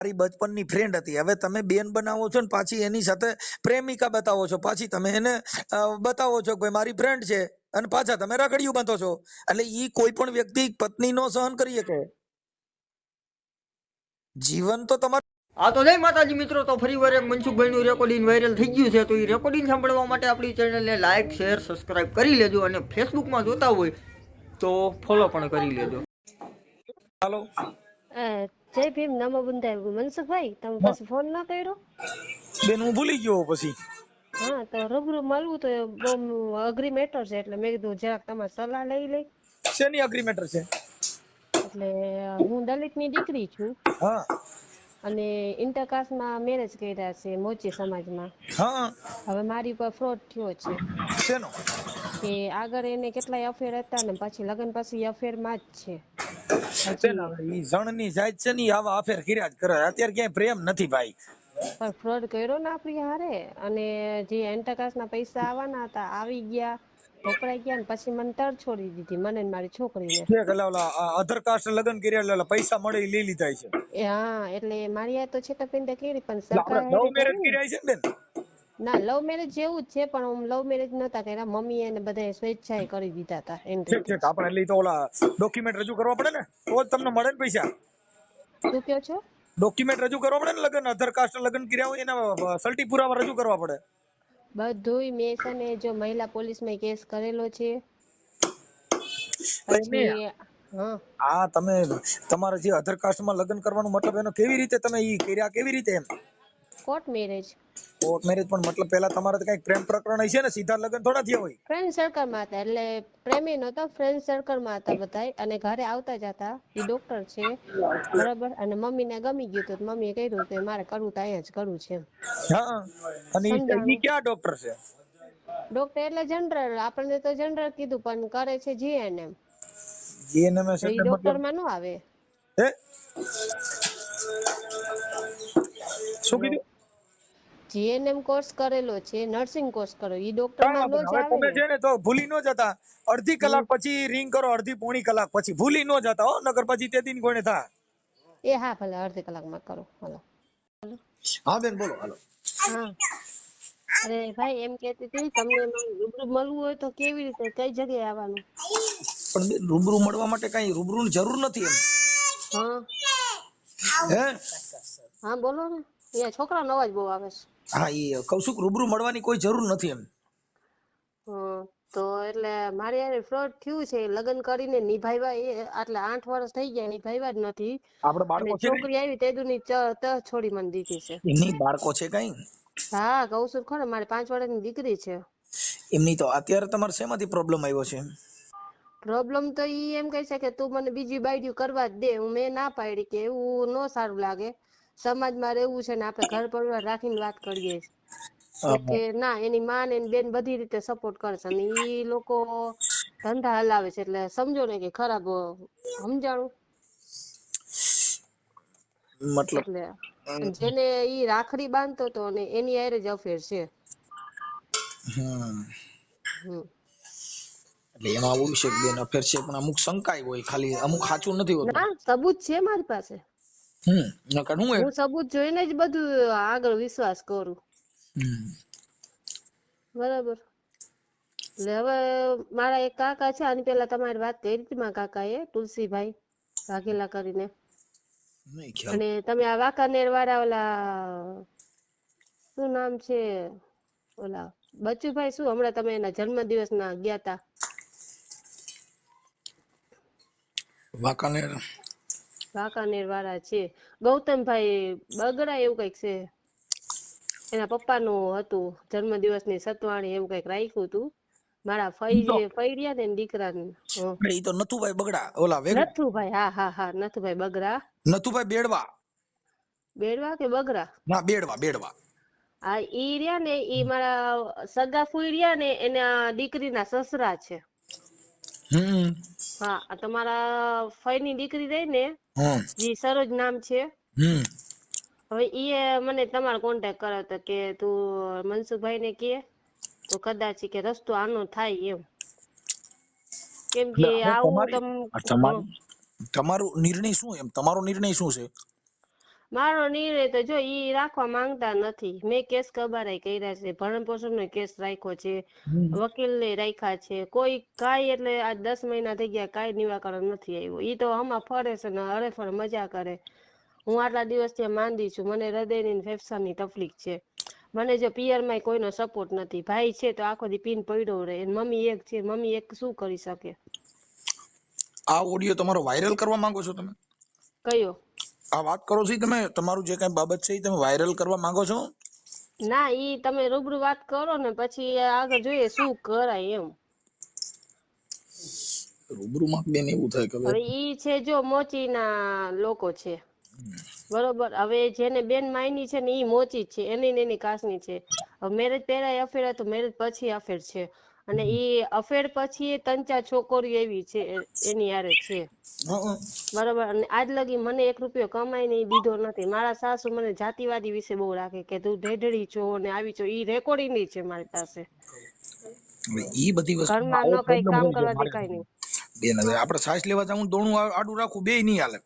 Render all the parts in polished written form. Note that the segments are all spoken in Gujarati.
મારી બચપનની ફ્રેન્ડ હતી, હવે તમે બેન બનાવો છો ને પાછી એની સાથે પ્રેમિકા બતાવો છો, પાછી તમે એને બતાવો છો કે મારી ફ્રેન્ડ છે અને પાછા તમે રાખડીયું બાંધો છો. એટલે ઈ કોઈ પણ વ્યક્તિ પત્ની નો સહન કરી શકે. જીવન તો તમારું. આ તો જય માતાજી મિત્રો, તો ફરી વાર એક મનસુખભાઈનું રેકોર્ડિંગ વાયરલ થઈ ગયું છે. તો એ રેકોર્ડિંગ સાંભળવા માટે આપણી ચેનલને લાઈક શેર સબસ્ક્રાઇબ કરી લેજો, અને ફેસબુકમાં જોતા હોય તો ફોલો પણ કરી લેજો. હાલો જય ભીમ, નમો બુંદાય. મનસુખભાઈ, તમે પછી ફોન ના કર્યો? બેન હું ભૂલી ગયો પછી. હા, તો રૂબરૂ મળવું તો બહુ અઘરી મેટર છે, એટલે મેં કીધું જરાક તમારી સલાહ લઈ લઈ. શેની અગ્રી મેટર છે? એટલે હું દલિતની દીકરી છું હા અને ઇન્ટરકાસ્ટમાં મેરેજ કર્યા છે મોચી સમાજમાં. હા. હવે મારી પર ફ્રોડ થયો છે શેનો? કે આગળ એને કેટલાય અફેર હતા ને પછી લગ્ન પછી અફેરમાં જ છે બેન હજી. હવે ઈ જણની જાત છે ને, આવા અફેર કર્યા જ કરે. અત્યારે ક્યાંય પ્રેમ નથી ભાઈ. પણ ફ્રોડ કર્યો ને આપણી હારે, અને જે ઇન્ટરકાસ્ટના પૈસા આવવાના હતા આવી ગયા, વપરાઈ ગયા, ને પછી મને તર છોડી દીધી, મને ને મારી છોકરીને. અધર કાસ્ટ લગ્ન કર્યા એટલે પૈસા મળે એ લઈ લીધા છે. હા, એટલે મારી આ તો છેતરપિંડી કરી, પણ એટલે સરકાર આપણે લવ હારે મેરેજ કરી ને. કર્યા છે બેન. ના, લવ મેરેજ જેવું જ છે, પણ હું લવ મેરેજ નતા કર્યા. મમ્મી એને બધા સ્વેચ્છાએ કરી દીધા હતા ઠીક એન્ટ્રીથી. ઠીક, આપણે એટલે તો ઓલા ડોક્યુમેન્ટ રજૂ કરવા પડે ને, તો જ તમને મળે ને પૈસા. શું કયો છો? ડોક્યુમેન્ટ રજૂ કરવા પડે ને, લગ્ન અધર કાસ્ટ લગ્ન કર્યા હોય એના સલટી પુરાવા રજૂ કરવા પડે. બધુંય મેં છે ને જો મહિલા પોલીસમાં કેસ કરેલો છે. એમને પછી હા, આ તમે તમારે જે અધર કાસ્ટમાં લગ્ન કરવાનું મતલબ એનો કેવી રીતે તમે ઈ કર્યા, કેવી રીતે એમ? Court marriage. કોર્ટ મેરેજ પણ મતલબ પહેલા તમારે તો કઈક પ્રેમ પ્રકરણ હશે ને, સીધા લગ્ન થોડા થયા હોય. ફ્રેન્ડ સર્કલમાં હતા, એટલે પ્રેમી નહોતા, ફ્રેન્ડ સર્કલમાં હતા બધાય, અને ઘરે આવતા જતા. એ ડોક્ટર છે બરાબર, અને મમ્મીને ગમી ગયું તો મમ્મીએ કહ્યું કે મારે કરવું તો અહીંયા જ કરવું છે એમ. હા, અને ઈ સમજાણું. ક્યાં ડોક્ટર છે? ડોક્ટર એટલે જનરલ, આપણને તો જનરલ કીધું, પણ કરે છે જીએનએમ. જીએનએમએસ તો એ એટલે ડોક્ટર મતલબ માં નો આવે. હે શું હેલો, કીધું? જીએનએમ કોર્સ કરેલો છે, નર્સિંગ કોર્સ કરો, ઈ ડોક્ટર કાંઈ માં નો વાંધો નહીં. જ હવે આવે તમે ને. છે ને તો ભૂલી ન જતા, અડધી હમ. કલાક પછી રિંગ કરો, અડધી પોણી કલાક પછી ભૂલી ન જતા હો, નકર પછી તે દિન કોઈને થાય. એ હા, ભલે અડધી કલાકમાં કરો. હાલો. હા બેન બોલો. હાલો. હા, અરે ભાઈ એમ કેતી હતી, તમને રૂબરૂ મળવું હોય તો કેવી રીતે, કઈ જગ્યાએ આવવાનું? પણ બેન રૂબરૂ મળવા માટે કઈ રૂબરૂની જરૂર નથી એમ. હા હે હા, બોલો ને. અહીંયા છોકરાનો અવાજ બહુ આવે છે. હા, એ કઉ છું કે રૂબરૂ મળવાની કોઈ જરૂર નથી એમ. તો એટલે મારી હારે ફ્રોડ થયું છે. લગ્ન કરીને નિભાવ્યા, એ આટલે 8 વર્ષ થઈ ગયા, નિભાવ્યા જ નથી. આપણે અને બાળકો છે કઈ? છોકરી આવી તે દુની છોડી મને દીધી છે. એમની બાળકો છે કઈ? હા, કઉ છું ખરો, મારે 5 વર્ષની દીકરી છે. એમની તો અત્યારે તમારે શેમાંથી પ્રોબ્લેમ આવ્યો છે? પ્રોબ્લેમ તો ઈ એમ કહે છે કે તું મને બીજી બાયડીયું કરવા જ દે. મેં ના પાડી કે એવું ન સારું લાગે, સમાજમાં રહેવું છે ને આપણે ઘર પરિવાર રાખીને વાત કરીએ. તો કે ના, એની માં ને એની બેન બધી રીતે સપોર્ટ કરે છે, અને ઈ લોકો ધંધા હલાવે છે, એટલે સમજો ને કે ખરાબ સમજાણું. મતલબ એટલે જેને ઈ રાખડી બાંધતો હતો ને એની હારે જ અફેર છે. હમ હમ એટલે એમાં આવું છે બેન, અફેર છે, પણ અમુક શંકાય હોય, ખાલી અમુક સાચું નથી હોતું. ના, સબૂત છે મારી પાસે. નકર હું હું સબૂત જોઈને જ બધું આગળ વિશ્વાસ કરું. બરાબર. એટલે હવે મારા એક કાકા છે, આની પેલા તમારી વાત કરી હતી મારા કાકાએ, તુલસીભાઈ વાઘેલા કરીને. નહીં ખ્યાલ. અને તમે આ વાંકાનેર વાળા ઓલા શું નામ છે, ઓલા બચુભાઈ, શું હમણાં તમે એના જન્મદિવસ ના ગયા તા? વાંકાનેર વાંકાનેર વાળા છે, ગૌતમભાઈ બગડા એવું કઈક છે. એના પપ્પાનું હતું જન્મદિવસની સતવાણી, એવું કઈક રાખ્યું હતું. મારા ફઈ રહ્યા ને દીકરાને. એ તો નથુભાઈ બગડા, ઓલા વેગડા. નથુભાઈ, હા હા હા, નથુભાઈ બગરા. નથુભાઈ બેડવા. બેડવા કે બગરા? ના, બેડવા બેડવા. હા, ઈ રહ્યા ને, ઈ મારા સગા ફુઈ રહ્યા ને, એના દીકરીના સસરા છે. હા, તમારા ફઈ ની દીકરી રહી ને, જી સરોજ નામ છે. હવે ઈ મને તમારો કોન્ટેક્ટ કર્યો હતો કે તું મનસુખભાઈ ને કે તો કદાચ કે રસ્તો આનો થાય એમ. કેમ કે આવું તમારો નિર્ણય શું એમ? તમારો નિર્ણય શું છે? મારો નિર્ણય તો જો ઈ રાખવા માંગતા નથી. મેં કેસ કબારાઈ કર્યા છે, ભરણ પોષણનો કેસ રાખ્યો છે, વકીલને રાખ્યા છે, કોઈ કાંઈ એટલે આ 10 મહિના થઈ ગયા કાંઈ નિરાકરણ નથી આવ્યું. ઈ તો આમાં ફરે છે ને હરેફર મજા કરે. હું આટલા દિવસથી માંદી છું, મને હૃદયની ને ફેફસાની તકલીફ છે. મને જો પિયરમાં કોઈનો સપોર્ટ નથી. ભાઈ છે તો આખો દી પીન પડ્યો રહે, મમ્મી એક છે, મમ્મી એક શું કરી શકે? આ ઓડિયો તમારો વાયરલ કરવા માંગો છો તમે? કયો? આ વાત કરો છો ઈ તમે, તમારું જે કઈ બાબત છે એ તમે વાયરલ કરવા માંગો છો? ના, ઈ તમે રૂબરૂ વાત કરો ને પછી આગળ જોઈએ શું કરાય એમ. રૂબરૂમાં બેન એવું થાય કે હવે ઈ છે જો મોચીના લોકો છે, બરોબર. હવે જેને બેન માયની છે ને ઈ મોચી જ છે, એની ને એની કાસ્ટની છે. હવે મેરેજ પહેલા અફેર હતું, મેરેજ પછી અફેર છે, અને ઈ અફેર પછી 3-4 છોકરીઓ એવી છે એની હારે છે, બરોબર. અને આજ લગી મને 1 રૂપિયો કમાઈને ઈ દીધો નથી. મારા સાસુ મને જાતિવાદી વિશે બહુ રાખે કે તું ઢેઢડી છો ને આવી છો. ઈ રેકોર્ડિંગ ની છે મારી પાસે. ઈ બધી વસ્તુ ઘરમાં નો કઈ કામ કરવા દે કાઈ નહીં. બેન હવે આપણે સાસ લેવા જાઉં દોણું આડું રાખું બે નહીં હાલે.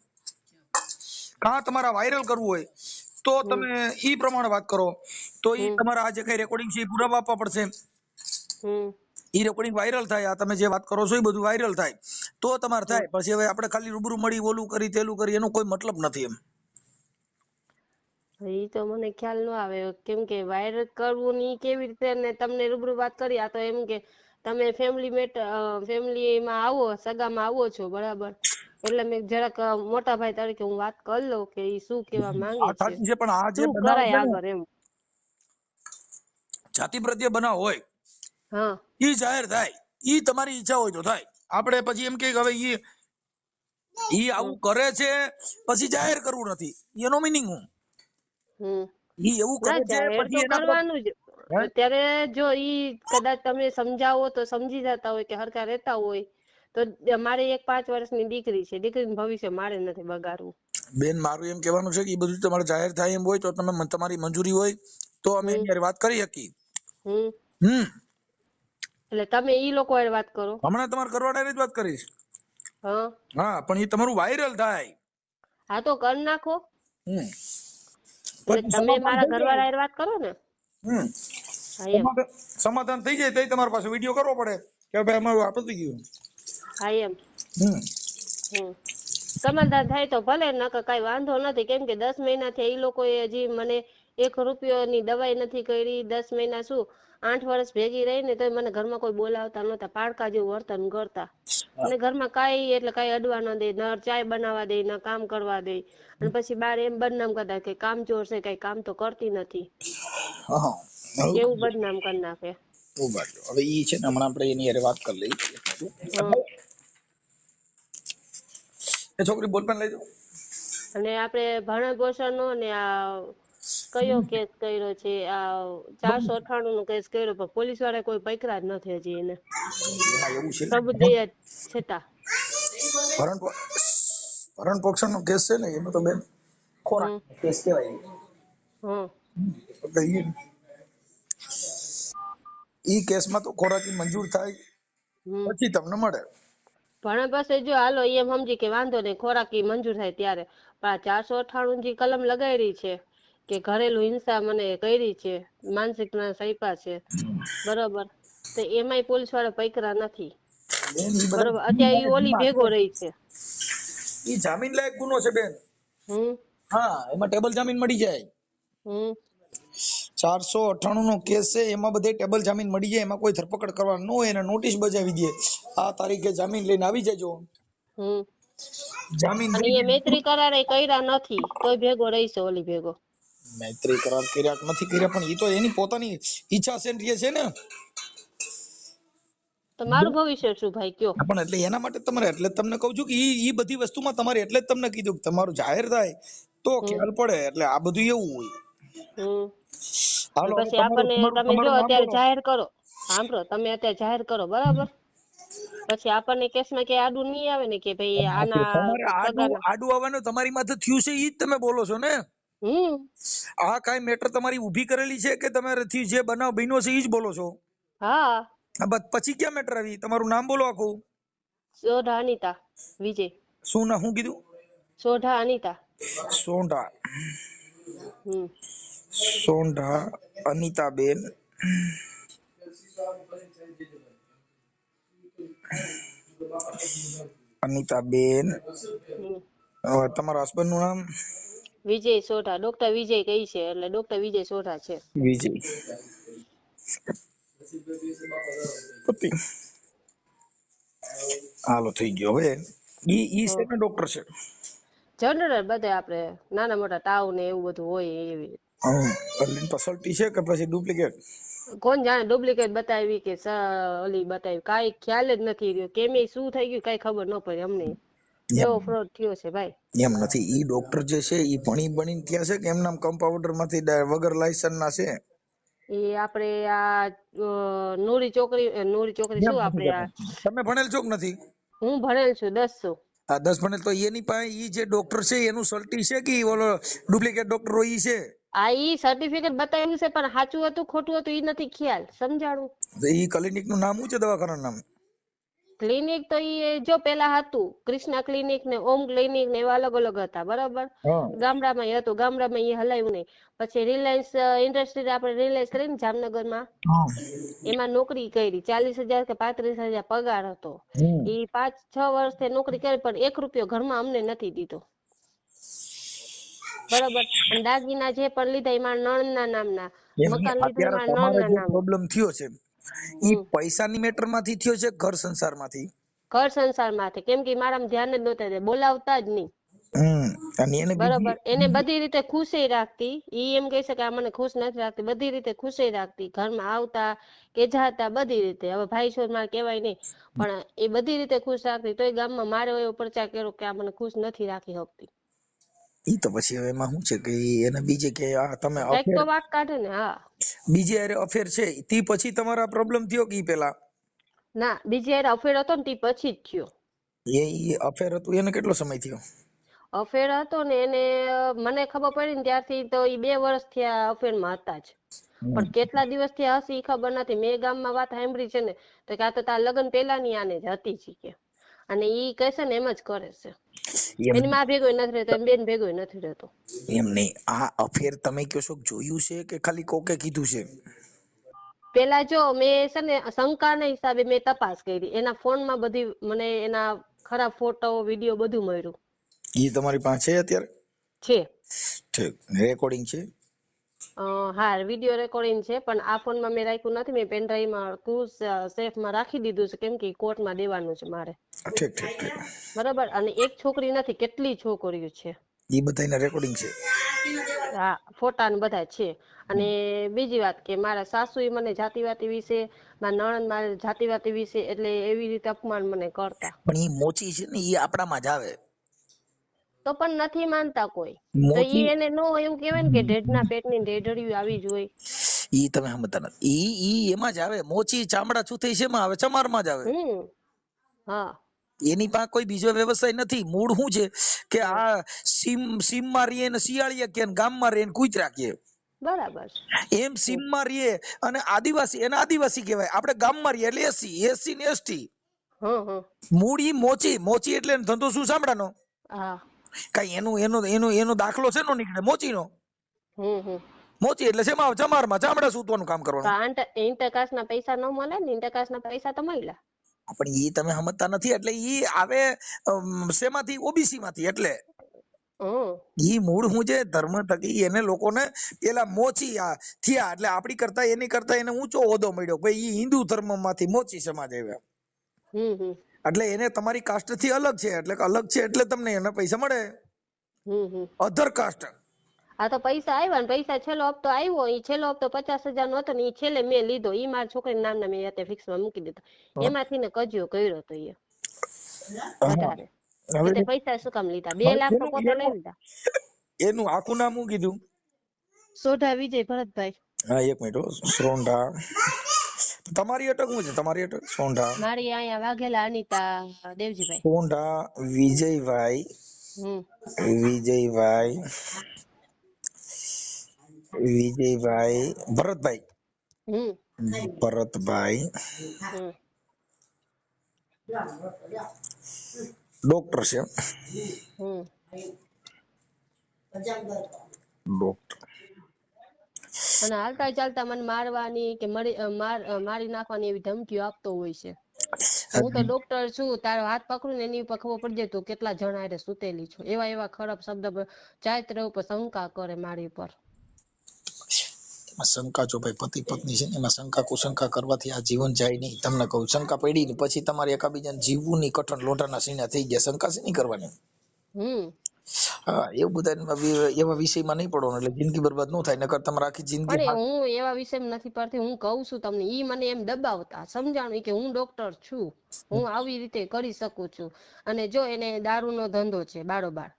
કાં તમારા વાયરલ કરવું હોય તો તમે ઈ પ્રમાણે વાત કરો, તો ઈ તમારા આ જે કઈ રેકોર્ડિંગ છે એ પુરાવા આપવા પડશે. ઈ રેકોર્ડિંગ વાયરલ થાય, આ તમે જે વાત કરો છો એ બધું વાયરલ થાય તો તમારે થાય. પછી હવે આપણે ખાલી રૂબરૂ મળી ઓલું કરી તેલું કરી એનો કોઈ મતલબ નથી એમ. ઈ તો મને ખ્યાલ ન આવે કેમ કે વાયરલ કરવું ની કેવી રીતે ને તમને રૂબરૂ વાત કરી. આ તો એમ કે તમે ફેમિલીમાં આવો, સગામાં આવો છો, બરાબર. એટલે મેં જરાક મોટા ભાઈ તરીકે હું વાત કરી લઉં કે ઈ શું કેવા માંગે છે, પણ આ જે શું બનાવ કરાય છે ને આગળ એમ. જાતિ પ્રત્યે બનાવ હોય હા, ઈ જાહેર થાય, ઈ તમારી ઈચ્છા હોય તો થાય. આપણે પછી એમ કે હવે ઈ આવું કરે છે પછી જાહેર કરવું નથી, એનો મિનિંગ હું? ઈ એવું ના કરે છે જાહેર તો પછી એના કરવાનું જ. અત્યારે જો ઈ કદાચ તમે સમજાવો તો સમજી જતા હોય કે હરખા રહેતા હોય તો. મારે એક 5 વર્ષની દીકરી છે, દીકરીનું ભવિષ્ય મારે નથી બગાડવું. બેન મારું એમ કહેવાનું છે કે એ બધું તમારે જાહેર થાય એમ હોય તો તમે તમારી મંજૂરી હોય તો અમે એની હારે વાત કરી શકીએ. એટલે તમે ઈ લોકો હારે વાત કરો. હમણાં તમારા ઘરવાળાને જ વાત કરીશ. હા, પણ એ તમારું વાયરલ થાય. હા તો કરી નાખો. એટલે પછી તમે સમાધાન મારા થઈ જાય. ઘરવાળા હારે વાત કરો ને. હા એમ. સમાધાન થઈ જાય તો તમારી પાસે વિડીયો કરવો પડે કે ભાઈ અમારું આ પતી ગયું. હા એમ. સમાધાન થાય તો ભલે, નકર કઈ વાંધો નથી. કેમ કે 10 મહિનાથી એ લોકોએ હજી મને 1 રૂપિયોની દવાઈ નથી કરી. 10 મહિના શું 8 વર્ષ ભેગી રહીને તો મને ઘરમાં કોઈ બોલાવતા નહોતા, પાડકા જેવું વર્તન કરતા. અને ઘરમાં કાંઈ એટલે કાંઈ અડવા ન દે, ન ચાય બનાવવા દે, ન કામ કરવા દે. અને પછી બાર એમ બદનામ કરતા કે કામચોર છે, કઈ કામ તો કરતી નથી, એવું બદનામ કરી નાખે. હવે ઈ છે ને હમણાં આપણે એની હારે વાત કરી લઈએ. એ છોકરી બોલપેન લઈ જાઓ. અને આપણે ભરણ પોષણનો ને આ કયો કેસ કર્યો છે, આ 498 નો કેસ કર્યો, પણ પોલીસ વાળા કોઈ પકડા જ નથી હજી એને. એવું છે સબૂત દઈએ છતાં ભરણ પોષણ નો કેસ છે ને એમાં તો બેન ખોરાક કેસ કહેવાય. ઈ કેસમાં તો ખોરાકી મંજૂર થાય પછી તમને મળે. ભરણ પાસે જો હાલો એમ સમજી કે વાંધો નહીં, ખોરાકી મંજૂર થાય ત્યારે. પણ આ 498 જે કલમ લગાડી છે કે ઘરેલું હિંસા મને કરી છે, માનસિક ત્રાસ આપ્યા છે, બરોબર. તો એમાંય પોલીસ વાળા પકડા નથી, બરોબર. અત્યારે ઈ ઓલી ભેગો રહી છે. ઈ જામીન લાયક ગુનો છે બેન. એમાં ટેબલ જામીન મળી જાય. 498 નો કેસ છે, એમાં બધે ટેબલ જામીન મળી જાય. એમાં કોઈ ધરપકડ કરવા ન હોય એને નોટિસ બજાવી દે, આ તારીખે જામીન લઈને આવી જજો. જામીન અને એ મૈત્રી કરાર કર્યા નથી તોય ભેગો રહીશે ઓલી ભેગો. મૈત્રી કરાર કર્યા નથી કર્યા પણ ઈ તો એની પોતાની ઈચ્છા છે ને. તો મારું ભવિષ્ય શું ભાઈ કયો? પણ એટલે એના માટે તમારે એટલે તમને કહું છું કે ઈ બધી વસ્તુમાં તમારે એટલે જ તમને કીધું કે તમારું જાહેર થાય તો ખ્યાલ પડે. એટલે આ બધું એવું હોય. હાલો પછી આપણને તમે જો અત્યારે જાહેર કરો, સાંભળો, તમે અત્યારે જાહેર કરો, બરાબર. પછી આપણને કેસમાં કે આડું નહીં આવે ને કે ભાઈ આના આડું આવવાનું તમારી માથે થયું છે ઈ જ તમે બોલો છો ને. આ કઈ મેટર તમારી ઊભી કરેલી છે કે તમારાથી જે બનાવ બન્યો છે ઈ જ બોલો છો? હા. પછી ક્યાં મેટર આવી? તમારું નામ બોલો આખું. સોઢા અનિતા વિજય. શું કીધું? સોઢા અનિતા. સોંઢા હમ સોંઢા અનિતાબેન અનિતાબેન હમ તમારા હસબન્ડ નું નામ? વિજય સોઢા, ડોક્ટર વિજય કઈ છે એટલે ડોક્ટર વિજય સોઢા છે. વિજય. પતિ. હાલો થઈ ગયો. હવે ઈ છે ને ડોક્ટર છે? જનરલ બધે આપણે નાના મોટા તાવ ને એવું બધું હોય એવી. સલ્ટી છે કે પછી ડુપ્લિકેટ? કોણ જાણે ડુપ્લિકેટ બતાવી કે ઓલી બતાવી, કાંઈ ખ્યાલ જ નથી રહ્યો. કેમે શું થઈ ગયું કાંઈ ખબર ન પડી અમને. એવો ફ્રોડ થયો છે ભાઈ. એમ નથી, ઈ ડોક્ટર જે છે ઈ ભણી બનીને ત્યાં છે કે એમ નામ કમ્પાઉન્ડર માંથી વગર લાયસન્સ ના છે? એ આપણે આ નૂરી ચોકડી શું આપણે આ તમે ભણેલ છો કે નથી? હું ભણેલ છું 10 આ 10 ભણેલ તો એની પાસે ઈ જે ડોક્ટર છે એનું સલ્ટી છે કે ઓલો ડુપ્લિકેટ ડોક્ટર હોય ઈ છે? આ ઈ સર્ટિફિકેટ બતાવ્યું છે પણ સાચું હતું ખોટું હતું ઈ નથી ખ્યાલ સમજાણું. ઈ ક્લિનિક નું નામ શું છે, દવાખાનાનું નામ? ક્લિનિક તો ઈ જો પેલા હતું કૃષ્ણા ક્લિનિક ને ઓમ ક્લિનિક ને એવા અલગ અલગ હતા બરાબર. ગામડામાં હતું, ગામડામાં એ હલાવ્યું નહીં. પછી રિલાયન્સ ઇન્ડસ્ટ્રી આપણે રિલાયન્સ કરી ને જામનગરમાં, એમાં નોકરી કરી. 40,000 કે 35,000 પગાર હતો. એ 5-6 વર્ષથી નોકરી કરી પણ 1 રૂપિયો ઘરમાં અમને નથી દીધો બરાબર. અને દાગીના જે પણ લીધા એ મારા નણંદના નામના, મકાન લીધું એ મારા નણંદના નામના. પ્રોબ્લેમ થયો છે ઈ પૈસાની મેટર માંથી થયો છે, ઘર સંસાર માંથી? ઘર સંસાર માંથી, કેમ કે મારામાં ધ્યાન જ નહોતા દે, બોલાવતા જ નહીં અને એને બરોબર. એને બધી રીતે ખુશી રાખતી. ઈ એમ કહે છે કે આ મને ખુશ નથી રાખતી, બધી રીતે ખુશી રાખતી. ઘરમાં આવતા કે જાતા બધી રીતે. હવે ભાઈ છોડ મારે કહેવાય નહીં પણ એ બધી રીતે ખુશ રાખતી. તોય ગામમાં મારે એવો પ્રચાર કર્યો કે આ મને ખુશ નથી રાખી શકતી. ઈ તો પછી હવે એમાં શું છે કે એને બીજે કે આ તમે કંઈક તો વાક કાઢે ને. હા, બીજે અરે અફેર છે તી પછી તમારા પ્રોબ્લેમ થયો કે ઈ પેલા? ના, બીજી યાર અફેર હતો ને તે પછી જ થયો. એ અફેર હતું એને કેટલો સમય થયો? અફેર હતો ને એને મને ખબર પડી ને ત્યારથી તો એ 2 વર્ષથી આ અફેરમાં હતા જ. પણ કેટલા દિવસથી હશે એ ખબર નથી. મેં ગામમાં વાત સાંભળી છે ને તો કે આ તો તાર લગ્ન પહેલાની આને જ હતી જ કે. અને ઈ કહેશે ને એમ જ કરે છે. એની માં ભેગો નથી રહેતો, એની બેન ભેગો નથી રહેતો. એમ નહીં, આ અફેર તમે કહો છો જોયું છે કે ખાલી કોકે કીધું છે? પેલા જો મેં છે ને શંકાના હિસાબે મેં તપાસ કરી. એના ફોનમાં બધી મને એના ખરાબ ફોટો વિડીયો બધું મળ્યું. ઈ તમારી પાસે છે અત્યારે? છે. ઠીક, રેકોર્ડિંગ છે? હા, વિડીયો રેકોર્ડિંગ છે પણ આ ફોનમાં મેં રાખ્યું નથી. મેં પેનડ્રાઈવમાં ક્રૂઝ સેફમાં રાખી દીધું છે કેમ કે કોર્ટમાં દેવાનું છે મારે. ઠીક ઠીક ઠીક. બરાબર. અને એક છોકરી નથી, કેટલી છોકરીઓ છે. ઈ બધાયના રેકોર્ડિંગ છે? હા, ફોટા ને બધા છે. અને બીજી વાત કે મારા સાસુએ મને જાતિવાતી વિશે, મારા નણંદ મારા જાતિવાતી વિશે એટલે એવી રીતે અપમાન મને કરતા. પણ ઈ મોચી છે ને ઈ આપણામાં જ આવે. તો પણ નથી માનતા કોઈ. તો મોચી ઈ એને નો એવું કહેવાય ને કે ઢેઢના પેટની ઢેઢડિયું આવી જ હોય. ઈ તમે સમજતા નથી. ઈ એમાં જ આવે. મોચી ચામડા છૂથી શેમાં આવે? ચમારમાં જ આવે. હા, એની પાસે કોઈ બીજો વ્યવસાય નથી. મૂળ શું છે કે આ સીમમાં રહીએ ને શિયાળીએ કે ગામમાં રહીએ ને કૂતરા કે બરાબર. એમ સીમમાં રહીએ અને આદિવાસી એને આદિવાસી કહેવાય. આપણે ગામમાં રહીએ એટલે એસસી ને એસટી. મૂળ ઈ મોચી. મોચી એટલે ધંધો શું ચામડાનો? હા, કઈ એનો દાખલો છે નો નીકળે મોચીનો. મોચી એટલે શેમાં આવે? ચમારમાં ચામડા સૂતવાનું કામ કરવાનું. ઇન્ટરકાસ્ટના પૈસા ન મળે ને, ઇન્ટરકાસ્ટના પૈસા તો મળ્યા. પણ ઈ તમે સમજતા નથી. એટલે ઈ આવે શેમાંથી? ઓબીસી માંથી. એટલે ઈ મૂળ હું છે ધર્મ થકી એને લોકોને પેલા મોચી થયા એટલે આપડી કરતા એની કરતા એને ઊંચો હોદ્દો મળ્યો. ભાઈ ઈ હિન્દુ ધર્મ માંથી મોચી સમાજ આવ્યા. એટલે એને તમારી કાસ્ટ થી અલગ છે એટલે અલગ છે એટલે તમને એના પૈસા મળે. Other caste. આ તો પૈસા આવ્યા ને પૈસા છેલ્લો હપ્તો આવ્યો. એ છેલ્લો હપ્તો 50,000 નો હતો ને એ છેલ્લે મેં લીધો. એ મારા છોકરી નામના મેં અત્યારે ફિક્સમાં મૂકી દીધો. એમાંથી ને કજિયો કર્યો તો એ વધારે. એટલે પૈસા શું કામ લીધા? 2 લાખ તો પોતે લઈ લીધા. એનું આખું નામ શું કીધું? સોઢા વિજય ભરતભાઈ. હા, એક મિનિટ. સોંઢા. તમારી અટક શું છે? તમારી અટક સોંઢા. મારી અહીંયા વાઘેલા અનિતા દેવજીભાઈ. સોંઢા વિજયભાઈ. વિજયભાઈ ભરતભાઈ. ભરતભાઈ ડોક્ટર છે. ડોક્ટર અને હાલતા ચાલતા મને મારવાની કે મારી નાખવાની એવી ધમકીઓ આપતો હોય છે. હું તો ડોક્ટર છું, તારો હાથ પકડું ને એની ઉપર ખબર પડી જાય તું કેટલા જણા હારે સુતેલી છો. એવા ખરાબ શબ્દ ચારિત્ર ઉપર શંકા કરે મારી પર. એમાં શંકા જો ભાઈ પતિ પત્ની છે ને એમાં શંકા કુશંકા કરવાથી આ જીવન જાય નહીં. તમને કહું શંકા પડી ને પછી તમારે એકાબીજાને જીવવું નહીં, કઠણ લોઢાના સીના થઈ ગયા. શંકા છે નહીં કરવાની. હા, એવું બધા એવા વિષયમાં નહીં પડવાનું એટલે જિંદગી બરબાદ ન થાય. નકર તમારે આખી જિંદગી પણ હું એવા વિષયમાં નથી પડતી. હું કહું છું તમને, ઈ મને એમ દબાવતા સમજાણું કે હું ડોક્ટર છું, હું આવી રીતે કરી શકું છું. અને જો એને દારૂનો ધંધો છે બારોબાર,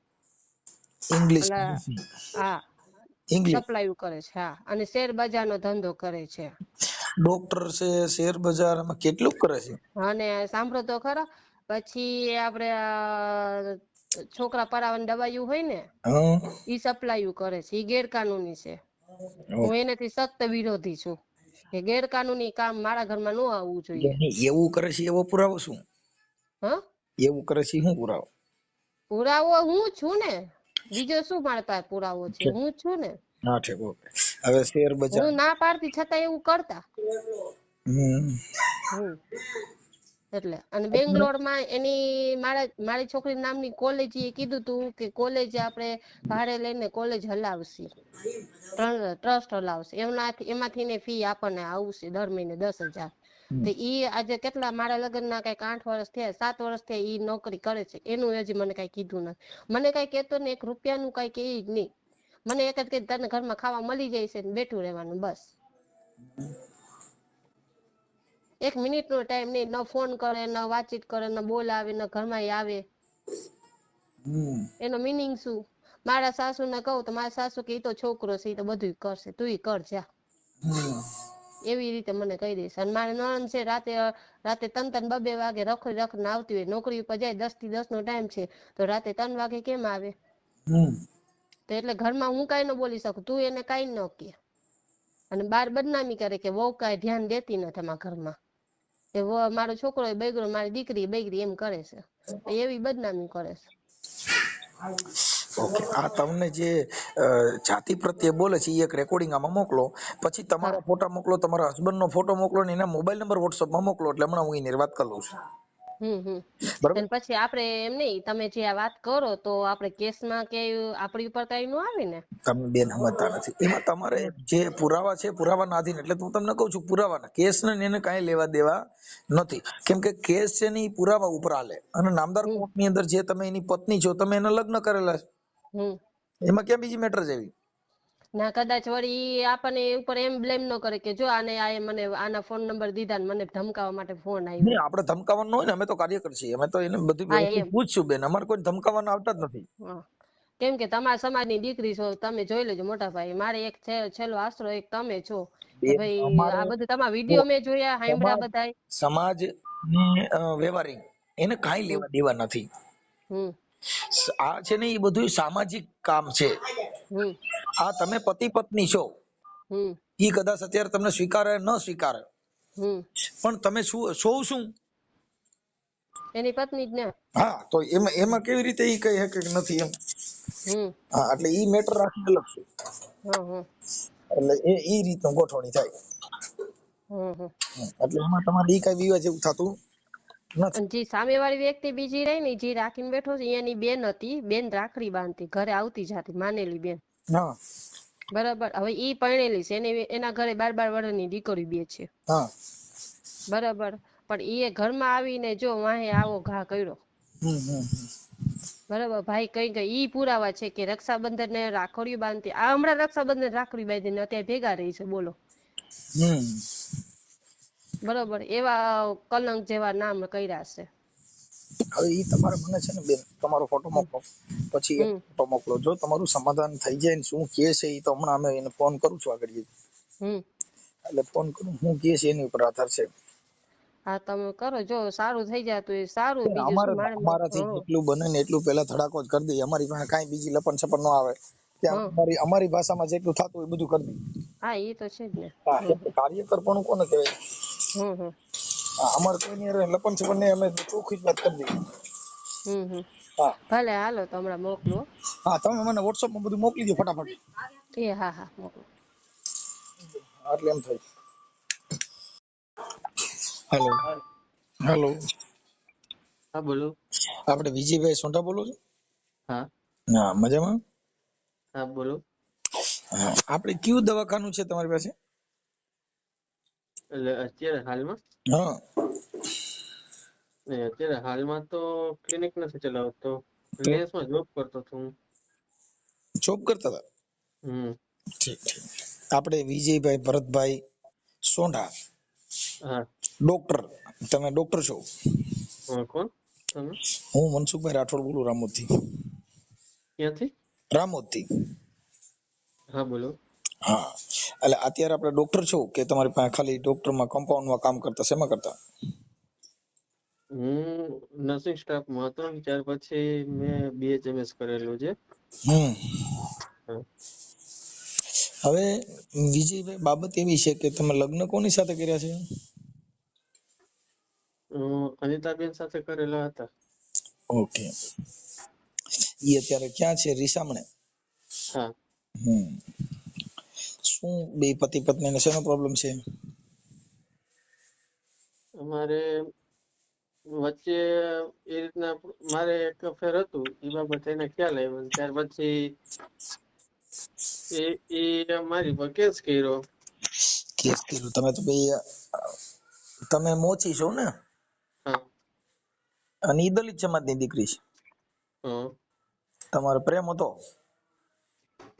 ઇંગ્લિશ હા સપ્લાય કરે છે, હા, અને શેર બજારનો ધંધો કરે છે. ડોક્ટર છે, શેર બજારમાં કેટલું કરે છે. અને સાંભળો તો ખરા, પછી આપણે છોકરા પરાવાની દવાઈઓ હોય ને ઈ સપ્લાય કરે છે. ઈ ગેરકાનૂની છે. હું એનાથી સખ્ત વિરોધી છું કે ગેરકાનૂની કામ મારા ઘરમાં ન આવવું જોઈએ. એવું કરે છે એવો પુરાવો શું? હા, એવું કરે છે શું પુરાવો? પુરાવો હું છું ને, બીજો શું મારા પાસે પુરાવો છે? હું છું ને. હા ઠીક, ઓકે. હવે શેર બજાર હું ના પાડતી છતાં એવું કરતા. એટલે અને બેંગ્લોરમાં એની મારી છોકરી નામની કોલેજ એ કીધું તું કે કોલેજ આપણે ભાડે લઈને કોલેજ હલાવશે, ટ્રસ્ટ હલાવશે, એમાંથી ને ફી આપણને આવશે દર મહિને 10,000. તો ઈ આજે કેટલા મારા લગ્નના કઈક 8 વર્ષ થયા, 7 વર્ષ થયા ઈ નોકરી કરે છે. એનું હજી મને કઈ કીધું નથી. મને કઈ કેતો ને 1 રૂપિયાનું કઈ કે જ નહીં. મને એક જ કે તને ઘરમાં ખાવા મળી જાય છે ને બેઠું રહેવાનું બસ. 1 મિનિટનો ટાઈમ નહીં, ન ફોન કરે, ન વાતચીત કરે, ન બોલાવે, ન ઘરમાં આવે. એનો મીનિંગ શું? મારા સાસુને કહું તો મારા સાસુ કે ઈ તો છોકરો છે, ઈ તો બધું કરશે, તું કર જા. એવી રીતે મને કહી દઈશ. અને મારી નણંદ છે, રાતે 3-3, 2-2 વાગે રખડીને આવતી હોય. નોકરી ઉપર જાય 10 થી 10 નો ટાઈમ છે, તો રાતે 3 વાગે કેમ આવે? તો એટલે ઘરમાં હું કાંઈ ન બોલી શકું, તું એને કાંઈ ન કે. અને બાર બદનામી કરે કે વહુ કાંઈ ધ્યાન દેતી નથી અમારા ઘરમાં, કે મારો છોકરો બૈગરો, મારી દીકરી બૈગરી એમ કરે છે. એવી બદનામી કરે છે. ઓકે, આ તમને જે જાતિ પ્રત્યે બોલે છે એ એક રેકોર્ડિંગ આમાં મોકલો, પછી તમારા ફોટા મોકલો, તમારા હસબન્ડ નો ફોટો મોકલો ને એના મોબાઈલ નંબર વોટ્સઅપમાં મોકલો, એટલે હમણાં હું એની વાત કરી લઉં છું. અને પછી આપણે એમ નહીં, તમે જે આ વાત કરો તો આપણે કેસમાં કે આપણી ઉપર કઈ નો આવે ને? તમે બેન સમજતા નથી. એમાં તમારે જે પુરાવા છે પુરાવાના આધીન, એટલે હું તમને કહું છું પુરાવાના કેસ ને એને કાંઈ લેવા દેવા નથી. કેમ કે કેસ છે ને એ પુરાવા ઉપર હાલે. અને નામદાર કોર્ટની અંદર જે તમે એની પત્ની છો, તમે એને લગ્ન કરેલા છે, એમાં ક્યાં બીજી મેટર છે એવી? ના કદાચ વળી આપણને ઉપર એમ બ્લેમ ન કરે કે જો આને આ મને આના ફોન નંબર દીધા ને મને ધમકાવવા માટે ફોન આવ્યો. નહીં, આપણે ધમકાવવાનું હોય ને, અમે તો કાર્યકર છીએ, અમે તો એને બધી પૂછશું બેન, અમારે કોઈ ધમકાવવાના આવતા જ નથી. કેમ કે તમારા સમાજની દીકરી છો, તમે જોઈ લેજો મોટા ભાઈ. મારે એક છેલ્લો આશરો એક તમે છો કે ભાઈ આ બધું તમારા વિડીયો મેં જોયા, સાંભળ્યા બધાય. સમાજ ની વ્યવહારિક એને કાંઈ લેવા દેવા નથી. આ છે ને એ બધું સામાજિક કામ છે. આ તમે પતિ પત્ની છો, ઈ કદાચ અત્યારે તમને સ્વીકારે ન સ્વીકારે, પણ તમે શું એની પત્ની જ ને. હા, તો એમાં કેવી રીતે ઈ કહી શકે કે નથી એમ? હા, એટલે ઈ મેટર રાખી અલગ છે. એટલે એ રીતનું ગોઠવણી થાય. એટલે એમાં તમારે ઈ કઈ વિવાદ જેવું થતું નથી. જે સામેવાળી વ્યક્તિ બીજી રહી ને જે રાખીને બેઠો છે એની બેન હતી, બેન રાખડી બાંધતી, ઘરે આવતી જાતી, માનેલી બેન. બરાબર. હવે ઈ પરણેલી છે, એના ઘરે 12 વર્ષની દીકરી બે છે. બરાબર. પણ એ ઘરમાં આવીને જો વાહે આવો ઘા કર્યો. બરાબર. ભાઈ કઈ ગઈ ઈ પુરાવા છે કે રક્ષાબંધન ને રાખડીઓ બાંધતી. આ હમણાં રક્ષાબંધન રાખડી બાંધીને અત્યારે ભેગા રહી છે, બોલો. બરોબર. એવા કલંક જેવા નામ કર્યા છે. હવે ઈ તમારે મને છે ને બેન તમારો ફોટો મોકલો, પછી એક ફોટો મોકલો. જો તમારું સમાધાન થઈ જાય ને શું કે છે ઈ તો હમણાં અમે એને ફોન કરું છું આગળ. એટલે ફોન કરું હું કે છે એની ઉપર આધાર છે. હા, તમે કરો, જો સારું થઈ જાય તો એ સારું. બીજું શું, અમારાથી જેટલું બને ને એટલું પહેલા ધડાકો જ કરી દઈએ. અમારી પાસે કાંઈ બીજી લપણ છપણ ન આવે. ત્યાં અમારી ભાષામાં જેટલું થતું હોય બધું કરી દઈએ. હા, એ તો છે જ ને. કાર્યકર પણ કોને કહેવાય? અમારે કોઈની લપણ છપણ નહીં, અમે ચોખ્ખી જ વાત કરી દઈએ. હા ભલે હાલો તો હમણાં મોકલો. હા, તમે મને WhatsApp માં બધું મોકલી દો ફટાફટ. એ હા હા મોકલો. એટલે એમ થાય. હેલો. હેલો. હા બોલો. આપણે વિજયભાઈ સોંટા બોલો છો? હા હા, મજામાં? હા બોલો. હા, આપણે કયું દવાખાનું છે તમારી પાસે? એટલે અત્યારે હાલમાં હા. અત્યારે હાલમાં તો ક્લિનિક નથી ચલાવતો, તો રિલાયન્સમાં જોબ કરતો હતો હું. જોબ કરતા હતા? હમ. ઠીક ઠીક. આપણે વિજયભાઈ ભરતભાઈ સોંઢા, હા. ડોક્ટર. તમે ડોક્ટર છો? કોણ તમે? હું મનસુખભાઈ રાઠોડ બોલું, રામોદથી. ક્યાંથી? રામોદથી. હા બોલો. હા, એટલે અત્યારે આપણે ડોક્ટર છો કે તમારી પાસે ખાલી ડોક્ટરમાં કમ્પાઉન્ડમાં કામ કરતા, શેમાં કરતા? હું નર્સિંગ સ્ટાફમાં હતો ને ત્યાર પછી મેં BHMS કરેલું છે. હમ. હા. હવે વિજયભાઈ, બાબત એવી છે કે તમે લગ્ન કોની સાથે કર્યા છે? અનિતાબેન સાથે કરેલા હતા. ઓકે. ઈ અત્યારે ક્યાં છે? રીસામણે? હા. હમ. શું બે પતિ પત્નીને શેનો પ્રોબ્લેમ છે? અમારે વચ્ચે એ રીતના મારે એક અફેર હતું, એ બાબતે એને ખ્યાલ આવ્યો. ત્યાર પછી એ મારી પર કેસ કર્યો. કેસ કર્યું? તમે તો ભાઈ, તમે મોચી છો ને? હા. અને ઈ દલિત સમાજની દીકરી છે. હા. તમારો પ્રેમ હતો?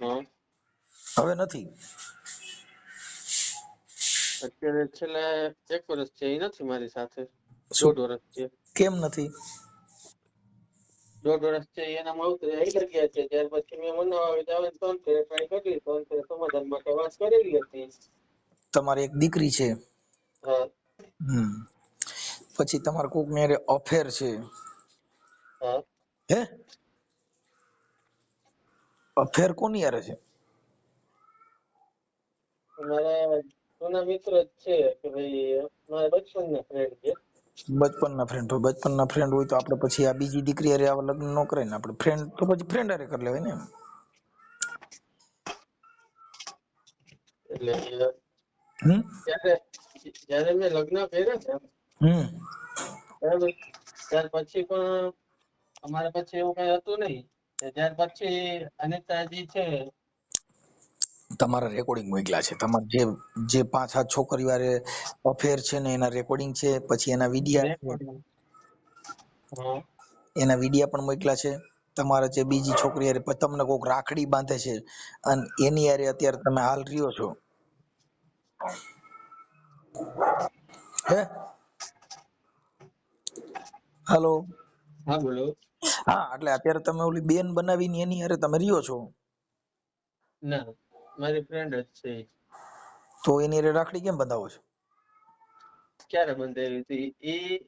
હા. હવે નથી? અત્યારે છેલ્લા 1 વર્ષ છે એ નથી મારી સાથે. શું? 1.5 વર્ષ છે. કેમ નથી? 1.5 વર્ષ છે એના માવતરે આવી ગયા છે. ત્યાર પછી મેં મનાવા જવાની 3 ફેરે ટ્રાય કરી, 3 ફેરે સમાધાન માટે વાત કરેલી હતી. તમારી એક દીકરી છે? હા. હમ. પછી તમારે કોક ને હારે અફેર છે? હા. હે? અફેર કોની હારે છે? મારા જૂના મિત્ર જ છે કે ભાઈ, મારા બચપનના ફ્રેન્ડ છે. બચપનના ફ્રેન્ડ? તો બચપનના ફ્રેન્ડ હોય તો આપણે પછી આ બીજી દીકરી હારે આવા લગ્ન ન કરાય ને? આપણે ફ્રેન્ડ તો પછી ફ્રેન્ડ હારે કરી લેવાય ને? એટલે હમ. જયારે મેં લગ્ન કર્યા છે હમ. બરાબર, ત્યાર પછી પણ અમારે પછી એવું કઈ હતું નહીં. ત્યાર પછી અનિતાજી છે. તમારા રેકોર્ડિંગ મોકલ્યા છે? તમારે જે 5-7 છોકરીઓ હારે અફેર છે ને એના રેકોર્ડિંગ છે, પછી એના વિડિયા છે, રેકોર્ડિંગ. હા. એના વિડિયા પણ મોકલ્યા છે. તમારે જે બીજી છોકરી હારે તમને કોક રાખડી બાંધે છે અને એની હારે અત્યારે તમે હાલ રહ્યો છો, હે? હાલો. હા બોલો. હા, એટલે અત્યારે તમે ઓલી બેન બનાવીને એની હારે તમે રહ્યો છો? ના, મારી ફ્રેન્ડ જ છે. તો એની હારે રાખડી કેમ બંધાવો છો? ક્યારે બંધાવી હતી?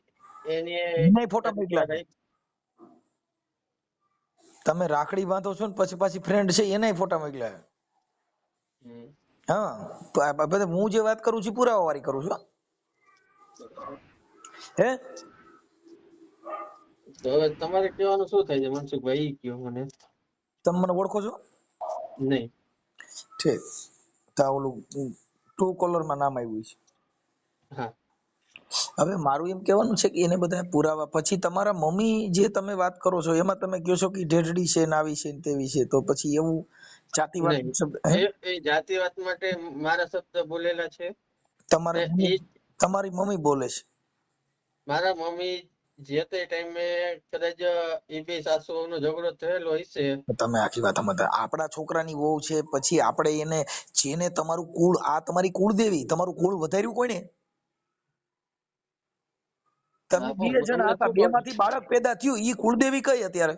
એની એનાય ફોટા મોકલ્યા છે? અત્યારે તમે રાખડી બાંધો છો ને પછી પાછી ફ્રેન્ડ છે એનાય ફોટા મોકલ્યા છે? હમ. હા, તો આ બાબતે હું જે વાત કરું છું પુરાવા વાળી કરું છું, બરાબર. હે? તો હવે તમારે કહેવાનું શું થાય છે મનસુખભાઈ? ઈ કયો મને. તમે મને ઓળખો છો? નહીં. ઠીક. તો આ ઓલું ટ્રુ કોલર માં નામ આવ્યું છે. હા. હવે મારું એમ કહેવાનું છે કે એને બધા પુરાવા પછી તમારા મમ્મી જે તમે વાત કરો છો એમાં તમે કહો છો કે ઢેઢડી છે ને આવી છે ને તેવી છે, તો પછી એવું જાતિવાદ નહીં, શબ્દ, હે? એ જાતિવાદ માટે મારા શબ્દ બોલેલા છે. તમારા ને મમ્મી, એ તમારી મમ્મી બોલે છે? મારા મમ્મી જે તે ટાઈમે કદાચ એ બે સાસુઓનો ઝઘડો થયેલો હશે. તમે આખી વાત સમજતા. આપણા છોકરાની વહુ છે, પછી આપણે એને, જેને તમારું કુળ, આ તમારી કુળદેવી, તમારું કુળ વધાર્યું કોણે? તમે હા, બે પણ હું જણા તમને હતા, શું બે કહું છું, માંથી બાળક પેદા થયું, ઈ કુળદેવી કઈ અત્યારે?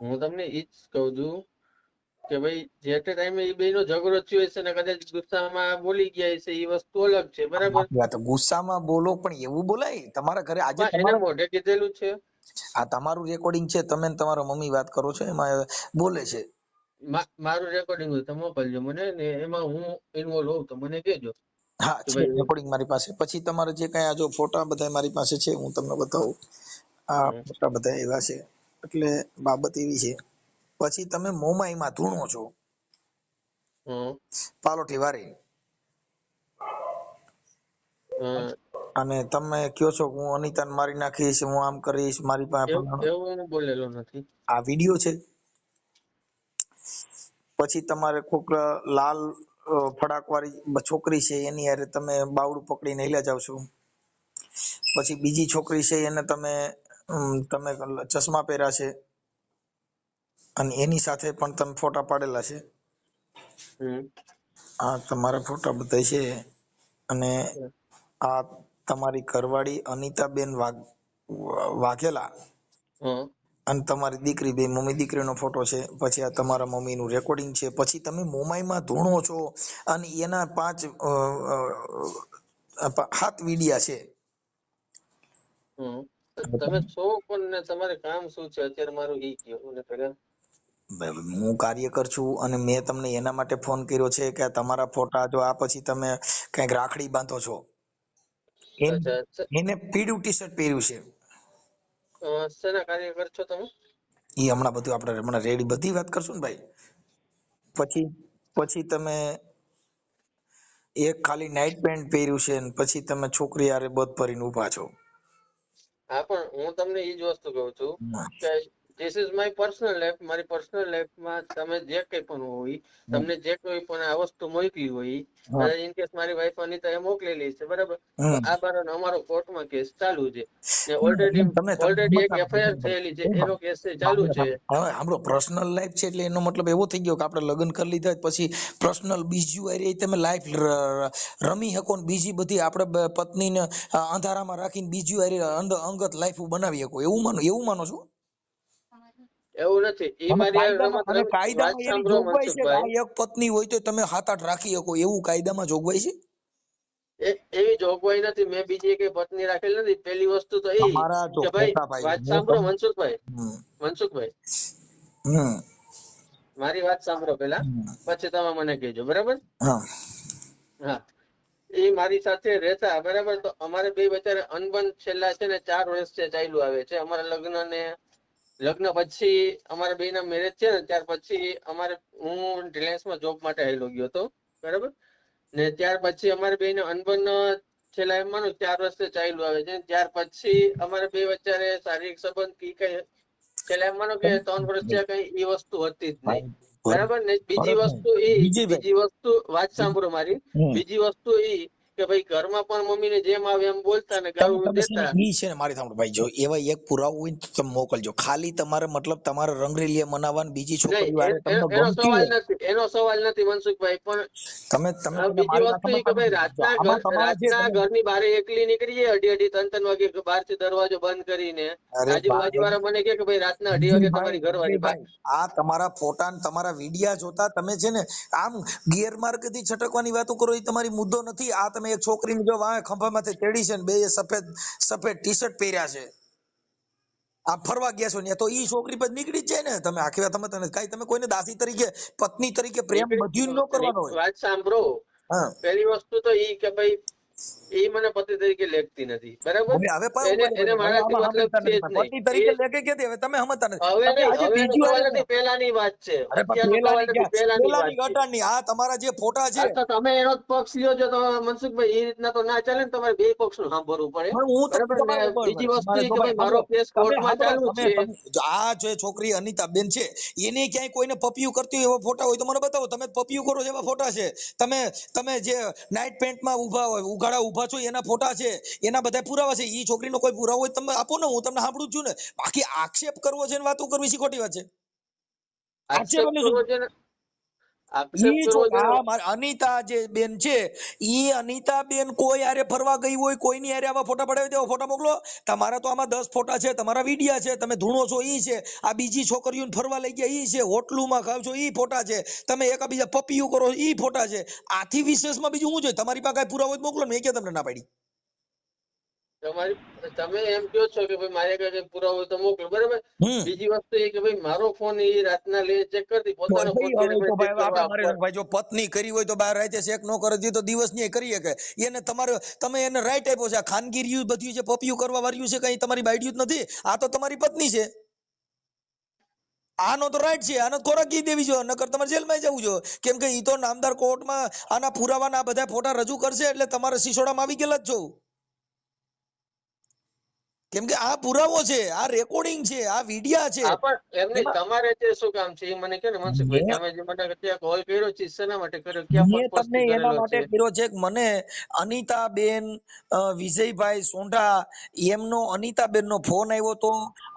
હું તમને ઈ જ કહું છું કે ભાઈ જે તે ટાઈમે એ બેનો ઝઘડો થયો હશે ને કદાચ ગુસ્સામાં બોલી ગયા હશે, એ વસ્તુ અલગ છે. બરાબર. આખી વાત, ગુસ્સામાં બોલો પણ એવું બોલાય? તમારા ઘરે આજે પણ એને તમારા, મોઢે કીધેલું છે. આ તમારું રેકોર્ડિંગ છે, તમે ને તમારા મમ્મી વાત કરો છો એમાં બોલે છે. મારું રેકોર્ડિંગ હોય તો મોકલજો મને, ને એમાં હું ઇન્વોલ્વ હોઉં તો મને કહેજો હા, કે છે ભાઈ. રેકોર્ડિંગ મારી પાસે. પછી તમારે જે કઈ આ જો ફોટા બધા મારી પાસે છે, હું તમને બતાવું. આ હમ ફોટા બધા એવા છે. એટલે બાબત એવી છે. પછી તમે મોમાઈમાં ધૂણો છો હમ પાલોઠી વારી, હમ. અને તમે કયો છો કે હું અનિતાને મારી નાખીશ, હું આમ કરીશ, મારી પાસે એવું ફલાણું. એવું હું બોલેલો નથી. આ વિડીયો છે. પછી તમારે કોક લાલ ફડાક વાળી છોકરી છે એની હારે તમે બાવડું પકડીને હેલ્યા જાવ છો. પછી બીજી છોકરી છે એને તમે ચશ્મા પહેર્યા છે અને એની સાથે પણ તમે ફોટા પાડેલા છે. હમ આ તમારા ફોટા બધા છે. અને આ તમારી ઘરવાળી અનિતાબેન વાઘેલા હમ અને તમારી દીકરી, બે મમ્મી દીકરીનો ફોટો છે. પછી આ તમારા મમ્મીનું રેકોર્ડિંગ છે. પછી તમે મોમાઈમાં ધૂણો છો અને એના 7 વિડિયા છે. હમ. તમે છો કોણ ને તમારે કામ શું છે અત્યારે મારું ઈ કયો મને પેલા. હું કાર્યકર છું અને મેં તમને એના માટે ફોન કર્યો છે કે તમારા ફોટા જો આ પછી તમે કઈક રાખડી બાંધો છો, અચ્છા એને પીળું ટી શર્ટ પહેર્યું છે. શેના કાર્યકર છો તમે? એ હમણાં બધું આપણે હમણાં રેડી બધી વાત કરશું ને ભાઈ. પછી પછી તમે એક ખાલી નાઇટ પેન્ટ પહેર્યું છે ને પછી તમે છોકરી હારે બધ ભરીને ઊભા છો. હા પણ હું તમને ઈ જ વસ્તુ કહું છું કે this is my personal life. મારી પર્સનલ લાઈફમાં તમે જે કંઈ પણ હોય, તમને જે કોઈ પણ આ વસ્તુ મોકલી હોય, હા. કદાચ ઇન કેસ મારી વાઈફ અનિતા એ મોકલેલી છે, બરાબર, તો હમ. આ બારાનો અમારો કોર્ટમાં કેસ ચાલુ છે ને તમે તમે ઓલરેડી એક સમજતા નથી એફઆઈઆર ભાઈ. થયેલી છે, કેમ એનો કેસ ચાલુ છે. હવે આપણો પર્સનલ લાઈફ છે એટલે એનો મતલબ એવો થઈ ગયો કે આપણે લગ્ન કરી લીધા પછી પર્સનલ બીજું હારે તમે લાઈફ રમી શકો ને બીજી બધી આપણે પત્નીને અંધારામાં રાખીને બીજું હારે અંગત લાઈફ બનાવી શકો એવું માનો છો? એવું નથી. ઈ અને મારી હારે કાયદામાં રમત અને વાત કાયદામાં એવી સાંભળો જોગવાઈ છે કે આ મનસુખભાઈ. એક પત્ની હોય તો તમે 7-8 રાખી શકો એવું કાયદામાં જોગવાઈ છે? એવી જોગવાઈ નથી. મેં બીજી એકેય પત્ની રાખેલી નથી. પેલી વસ્તુ તો એ તમારા જો કે ભાઈ ખોટા ભાઈ વાત હું સાંભળો તમને મનસુખભાઈ. હમ મનસુખભાઈ, હમ મારી વાત સાંભળો પેલા, હમ. પછી તમે મને કહેજો, બરાબર. હા હા, એ મારી સાથે રહેતા, બરાબર. તો અમારે બે વચ્ચે અનબન છેલ્લા છે ને 4 વર્ષ છે ચાલ્યું આવે છે. અમારા લગ્ન પછી અમારા બેના મેરેજ છે ને ત્યાર પછી હું રિલાયન્સમાં જોબ માટે આવેલો ગયો હતો, બરાબર. ને ત્યાર પછી અમારે બેને અનબન છેલ્લા એમ માનો 4 વર્ષથી ચાલ્યું આવે છે. ત્યાર પછી અમારે બે વચ્ચે શારીરિક સંબંધ કઈ છેલ્લા એમ માનો કે 3 વર્ષ થયા, કઈ એ વસ્તુ હતી જ નહીં, ભાઈ બરાબર. ને બીજી ફરક નહીં વસ્તુ વિજયભાઈ. બીજી વસ્તુ વાત સાંભળો મારી. હમ બીજી વસ્તુ કે ભાઈ ઘરમાં પણ મમ્મીને જેમ આવે એમ બોલતા ને તમે ગાળું તમે છે ને દેતા. ઈ છે ને મારી સાંભળો ભાઈ, જો એવા એક પુરાવો હોય ને તો તમે મોકલજો. ખાલી તમારે મતલબ તમારે રંગરેલીએ મનાવવાની બીજી નહીં, છોકરીઓ હારે તમને એનો ગમતી સવાલ હોય, નથી, એનો સવાલ નથી મનસુખભાઈ. પણ તમે તમે પેલા બીજી મારી વાત વસ્તુ કે સમજતા ભાઈ નથી. જો આમાં તમારે જે રાતના તમે ઘરની બહાર એકલી નીકળી જાય, અઢી 3 વાગે બહારથી દરવાજો બંધ કરીને. અરે આજુબાજુ ભાઈ વાળા મને કે ભાઈ રાતના 2:30 વાગે વિજયભાઈ તમારી ઘરવાળી બહાર. વિજયભાઈ આ તમારા ફોટા ને તમારા વિડિયા જોતા તમે છે ને આમ ગેરમાર્ગથી છટકવાની વાતો કરો એ તમારી મુદ્દો નથી. આ તમે એક છોકરીને જો વાંહે ખંભામાંથી તેડી છે ને બે સફેદ ટી શર્ટ પહેર્યા છે, આ ફરવા ગયા છો ને તો ઈ છોકરી પર નીકળી જ જાય ને. તમે આખી વાત તમે કઈ તમે કોઈને દાસી તરીકે પત્ની તરીકે પ્રેમ બધું ન કરવાનો હોય. વાત સાંભળો. હા પેલી વસ્તુ તો કે ભાઈ એ મને પતિ તરીકે લેખતી નથી, બરાબર. હવે પાછું બોલે એને હવે મારાથી આમાં મતલબ સાંભળતા છે નથી જ પતિ નહીં. તરીકે લેખે ક્યાંથી? હવે તમે સમજતા નથી. હવે તમે નહીં, આજે હવે એનો બીજું સવાલ હારે નથી, પહેલાની વાત છે. અરે પણ અત્યારનો સવાલ પેલાની નથી, ક્યાં પહેલાની વાત પેલાની છે. ઘટાની આ તમારા જે ફોટા છે. તો તમે એનો જ પક્ષ લ્યો છો તો મનસુખભાઈ, એ રીતના તો ના ચાલે ને. તમારે બે પક્ષનું સાંભળવું પડે, પણ હું તમને બરાબર ને. તમારે બીજી વસ્તુ તમારે જો કે ભાઈ ભાઈ મારો સાંભળો, કેસ તમે કોર્ટમાં સાંભળો, ચાલુ તમે છે. તમે જો આ જે છોકરી અનિતાબેન છે એને ક્યાંય કોઈને પપિયું કરતી હોય એવા ફોટા હોય તો મને બતાવો. તમે પપિયું કરો છો એવા ફોટા છે. તમે જે નાઇટ પેન્ટમાં ઊભા હોય ઉઘાડા ઊભા છો એના ફોટા છે, એના બધા પુરાવા છે. ઈ છોકરીનો કોઈ પુરાવો હોય તમે આપો ને, હું તમને સાંભળું જ છું ને. બાકી આક્ષેપ કરવો છે ને વાતો કરવી છે, ખોટી વાત છે. આક્ષેપ આક્ષેપ એટલે શું? કરવો છે ને, આક્ષેપ કરવો છે ને. અનિતા જે બેન છે ઈ અનિતા બેન કોઈ હારે ફરવા ગઈ હોય, કોઈની હારે આવા ફોટા પડાવી દેવા, ફોટા મોકલો. તમારા તો આમાં 10 ફોટા છે, તમારા વિડિયા છે, તમે ધૂણો છો ઈ છે, આ બીજી છોકરીઓને ફરવા લઈ ગયા ઈ છે, હોટલુમાં ખાવ છો ઈ ફોટા છે, તમે એકાબીજા પપિયું કરો ઈ ફોટા છે. આથી વિશેષમાં બીજું શું જોઈએ? તમારી પાસે કઈ પુરાવો હોય તો મોકલો ને, મેં ક્યાં તમને ના પાડી? તમે એમ કહો છો કે ભાઈ મારે કઈ પુરાવો હોય તો મોકલો, બરાબર. હમ બીજી વસ્તુ એ કે ભાઈ મારો ફોન એ રાતના લે ચેક કરતી, તો પોતાનો ફોન ભાઈ હવે કરીને તો ચેક ભાઈ કરવા આપણે મારે આપવા. ભાઈ જો પત્ની કરી હોય તો બહાર રાતે ચેક ન કરે દી તો દિવસ ની કરી શકે. એને તમારે તમે એને રાઈટ આપ્યો છે. આ ખાનગી રહ્યું બધું જે પપિયું કરવા વાળ્યું છે કઈ તમારી બાયડ્યું જ નથી. આ તો તમારી પત્ની છે. આનો તો રાઈટ છે. આનો ખોરાકી દેવી જોઈએ, નકર તમારે જેલમાં જવું જોઈએ. કેમ કે ઈ તો નામદાર કોર્ટમાં આના પુરાવાના બધા ફોટા રજૂ કરશે એટલે તમારે સિસોડામાં આવી ગયેલા જ છો. કેમ કે આ પુરાવો છે, આ રેકોર્ડિંગ છે, આ વિડિયા છે. હા, પણ એમને એમાં તમારે તે શું કામ છે એ મને કહો ને મનસુખભાઈ. મેં તમે જે મને અત્યારે કોલ કર્યો છે શેના માટે કર્યો, ક્યાં મેં પર્પઝ તમને થી એના કરેલો માટે છે? કર્યો છે કે મને અનિતાબેન વિજયભાઈ સોંઢા એમનો અનિતાબેનનો ફોન આવ્યો હતો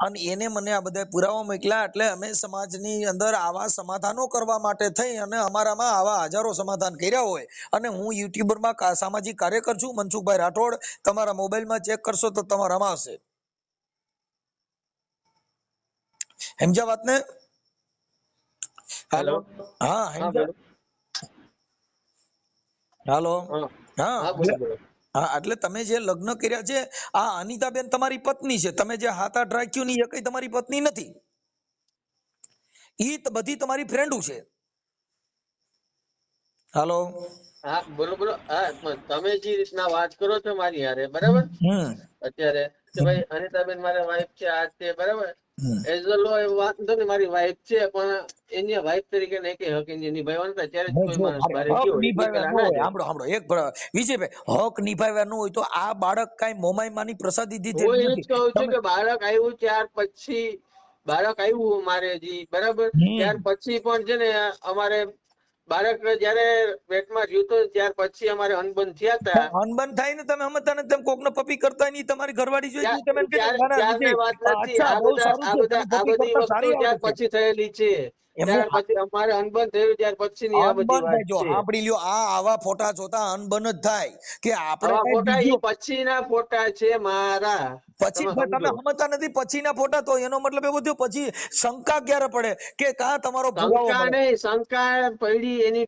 અને એને મને આ બધા પુરાવા મોકલ્યા. એટલે અમે સમાજની અંદર આવા સમાધાનો કરવા માટે થઈ અને અમારામાં આવા હજારો સમાધાન કર્યા હોય. અને હું યુટ્યુબરમાં સામાજિક કાર્યકર છું, મનસુખભાઈ રાઠોડ. તમારા મોબાઈલમાં ચેક કરશો તો તમારામાં હશે. સમજ્યા વાતને? હાલો, હેલો. હા હા, સમજ્યા? બોલો. હાલો, હા, હા. હા, બોલો બોલો. હા, એટલે તમે જે લગ્ન કર્યા છે આ અનિતાબેન તમારી પત્ની છે. તમે જે હાથ આઠ રાખ્યું ની એ કઈ તમારી પત્ની નથી. ઈ બધી તમારી ફ્રેન્ડો છે. હાલો, હા, બોલો બોલો. હા, તમે જે રીતના વાત કરો છો મારી હારે, બરાબર, હમ અત્યારે કે ભાઈ અનિતાબેન મારા વાઈફ છે, આ છે, બરાબર. હમ એઝ અ લો એ વાત નથી, મારી વાઈફ છે, પણ એની વાઈફ તરીકે નહીં કઈ હક એની નિભાવવાનું થાય ત્યારે જ ભાઈ કોઈ જો માણસ મારે બહાર હક ગયો હોય, એ નિભાવ્યા પેલા ન ના હોય, જાય. સાંભળો એક વિજયભાઈ, હક નિભાવ્યા ન હોય તો આ બાળક કઈ મોમાઈ માની પ્રસાદી હું દીધેલી એ જ નથી. કહું છું તમે કે બાળક આવ્યું ત્યાર પછી, બાળક આવ્યું મારે જી, બરાબર, ત્યાર પછી પણ છે ને અમારે બાળક જયારે પેટમાં રહ્યું હતું ત્યાર પછી અમારે અનબન થયા હતા. અનબન થાય ને તમે સમજતા નથી. તમે કોકને પપી કરતા નહીં, તમારી ઘરવાળી જોઈ તમે એને કહેતા ના ના વિજય ત્યારની વાત નથી. અચ્છા આ બહુ બધા સારું આ છે, બધા તને આ પપી બધી કરતા વસ્તુ સારી આવડે ત્યાર છે. પછી થયેલી છે. એમનું ત્યાર પછી અમારે અનબન થયું ત્યાર પછી ની આ બધી અનબન વાત થાય. જો છે. સાંભળી લ્યો, આ આવા ફોટા જોતા અનબન જ થાય કે આપણે આવા કઈ ફોટા બીજું. ઈ પછીના ફોટા છે મારા, પછી તમે તમે સમજો. સમજતા નથી. પછીના ફોટા તો એનો મતલબ એવો થયો પછી શંકા ક્યારે પડે કે કા તમારો પુરાવો શંકા મળે. નહીં, શંકા પડી એની,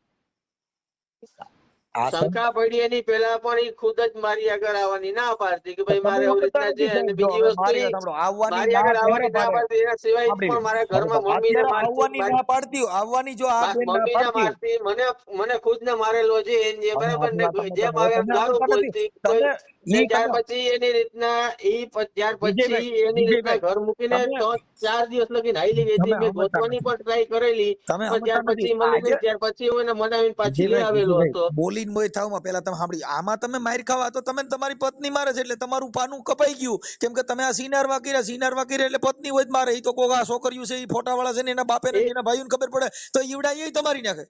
આ શંકા પડી એની પહેલા પણ ઈ ખુદ જ મારી આગળ આવવાની ના પાડતી કે ભાઈ તમે મારે આવી સમજતા રીતના છે. નથી સાહેબ. અને જો બીજી હવે વસ્તુ મારી ઈ વાત સાંભળો, આવવાની મારી ના આગળ ક્યારે આવવાની ના પાડે પાડતી. એના સિવાય સાંભળી પણ લ્યો. મારા હવે તો ઘરમાં મમ્મીને અત્યારે મારતી, આવવાની મારી ના પાડતી હોય, આવવાની જો આ બેન ના મમ્મીને પાડતી હોય. મારતી, મને ખુદ ને મારેલો છે એને, હવે બરાબર આપણી ને, વાત સમજતા જેમ નથી. હવે આવે એમ તમે ગાળું સમજતા નથી. બોલતી કોઈ. તમે ને ઈ ત્યાર તમે પછી એની રીતના ત્યાર પછી વિજયભાઈ એની રીતના વિજયભાઈ ઘર મૂકીને તમે 4 દિવસ લગીને હાઈલી ગઈ હતી. તમે મેં સમજતા ગોતવાની નથી. પણ ટ્રાય કરેલી, તમે પણ સમજતા ત્યાર નથી. પછી મળી આજે નહીં. ત્યાર પછી હું એને મનાવીને પાછી લઈ વિજયભાઈ આવેલો વિજયભાઈ હતો. બોલીને મોય થાવમાં પહેલા તમે સાંભળી. આમાં તમે માર ખાવા તો તમે તમારી પત્ની મારે છે એટલે તમારું પાનું કપાઈ ગયું. કેમ કે તમે આ સિનારવા કર્યા એટલે પત્ની હોય જ મારે. ઈ તો કોક આ છોકરીયું છે, ઈ ફોટા વાળા છે ને એના બાપે ને એ એના ભાઈઓને ખબર પડે તો ઈવડા એ તમારી નાખે.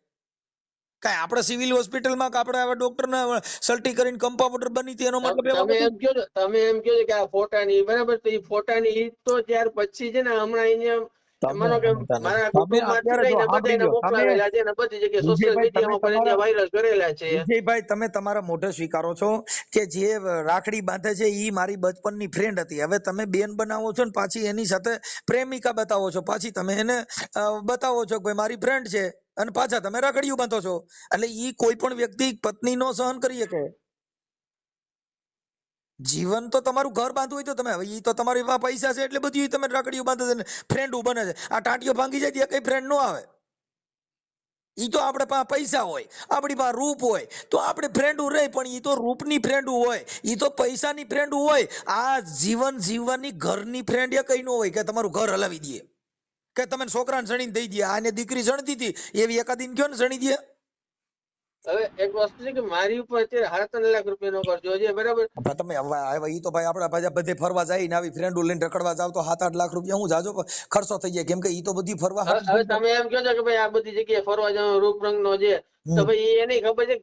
કાંઈ આપણે સિવિલ હોસ્પિટલમાં કે આપણે આવા ડોક્ટરને સલ્ટી કરીને કમ્પાઉન્ડર બની હતી એનો મતલબ એવો તમે નથી. એમ કહો છો, તમે એમ કહો છો કે આ ફોટાની, બરાબર, તો એ ફોટાની ઈ તો ત્યાર પછી છે ને હમણાં અહીંયા તમે માનો કે સમજતા નથી. મારા તમે કુટુંબમાંથી અત્યારે જો લઈને બધા સાંભળી એને લ્યો. તમે મોકલાવેલા છે અને બધી જગ્યાએ સોશિયલ વિજયભાઈ તમે મીડિયામાં પણ તમારા એને વાયરલ કરેલા છે. વિજયભાઈ તમે તમારા મોઢે સ્વીકારો છો કે જે રાખડી બાંધે છે ઈ મારી બચપનની ફ્રેન્ડ હતી. હવે તમે બેન બનાવો છો ને પાછી એની સાથે પ્રેમિકા બતાવો છો. પાછી તમે એને બતાવો છો કે ભાઈ મારી ફ્રેન્ડ છે અને પાછા તમે રાખડીયું બાંધો છો. એટલે ઈ કોઈ પણ વ્યક્તિ પત્ની નો સહન કરી શકે. જીવન તો તમારું ઘર બાંધવું હોય તો તમે, હવે ઈ તો તમારી પાસે પૈસા છે એટલે બધું તમે રાખડીયું બાંધે છે ને ફ્રેન્ડ બને છે. આ ટાંટીઓ ભાંગી જાય ત્યાં કઈ ફ્રેન્ડ નો આવે. ઈ તો આપણે પાસે પૈસા હોય, આપણી પાસે રૂપ હોય તો આપણે ફ્રેન્ડ રહે, પણ ઈ તો રૂપની ફ્રેન્ડ હોય, ઈ તો પૈસાની ફ્રેન્ડ હોય. આ જીવન જીવવાની ઘરની ફ્રેન્ડ એ કઈ નો હોય કે તમારું ઘર હલાવી દે, કે તમે છોકરાને સણીને દઈ દે. આને દીકરી સણતી હતી એવી એકાદીને કયો ને સણી દે. હવે એક વસ્તુ છે કે મારી ઉપર અત્યારે 3.5 લાખ રૂપિયાનો કરજો છે, બરાબર. તમે હવે ઈ તો ભાઈ આપણે પાછા બધે ફરવા જાય ને આવી ફ્રેન્ડો લઈને રખડવા જાવ તો 7-8 લાખ રૂપિયા હું જાજો ખર્ચો થઈ જાય. કેમ કે ઈ તો બધી ફરવા હવે તમે એમ કહો છો કે ભાઈ આ બધી જગ્યાએ ફરવા જવાનો રૂપ રંગ નો છે, તો ભાઈ એને ખબર છે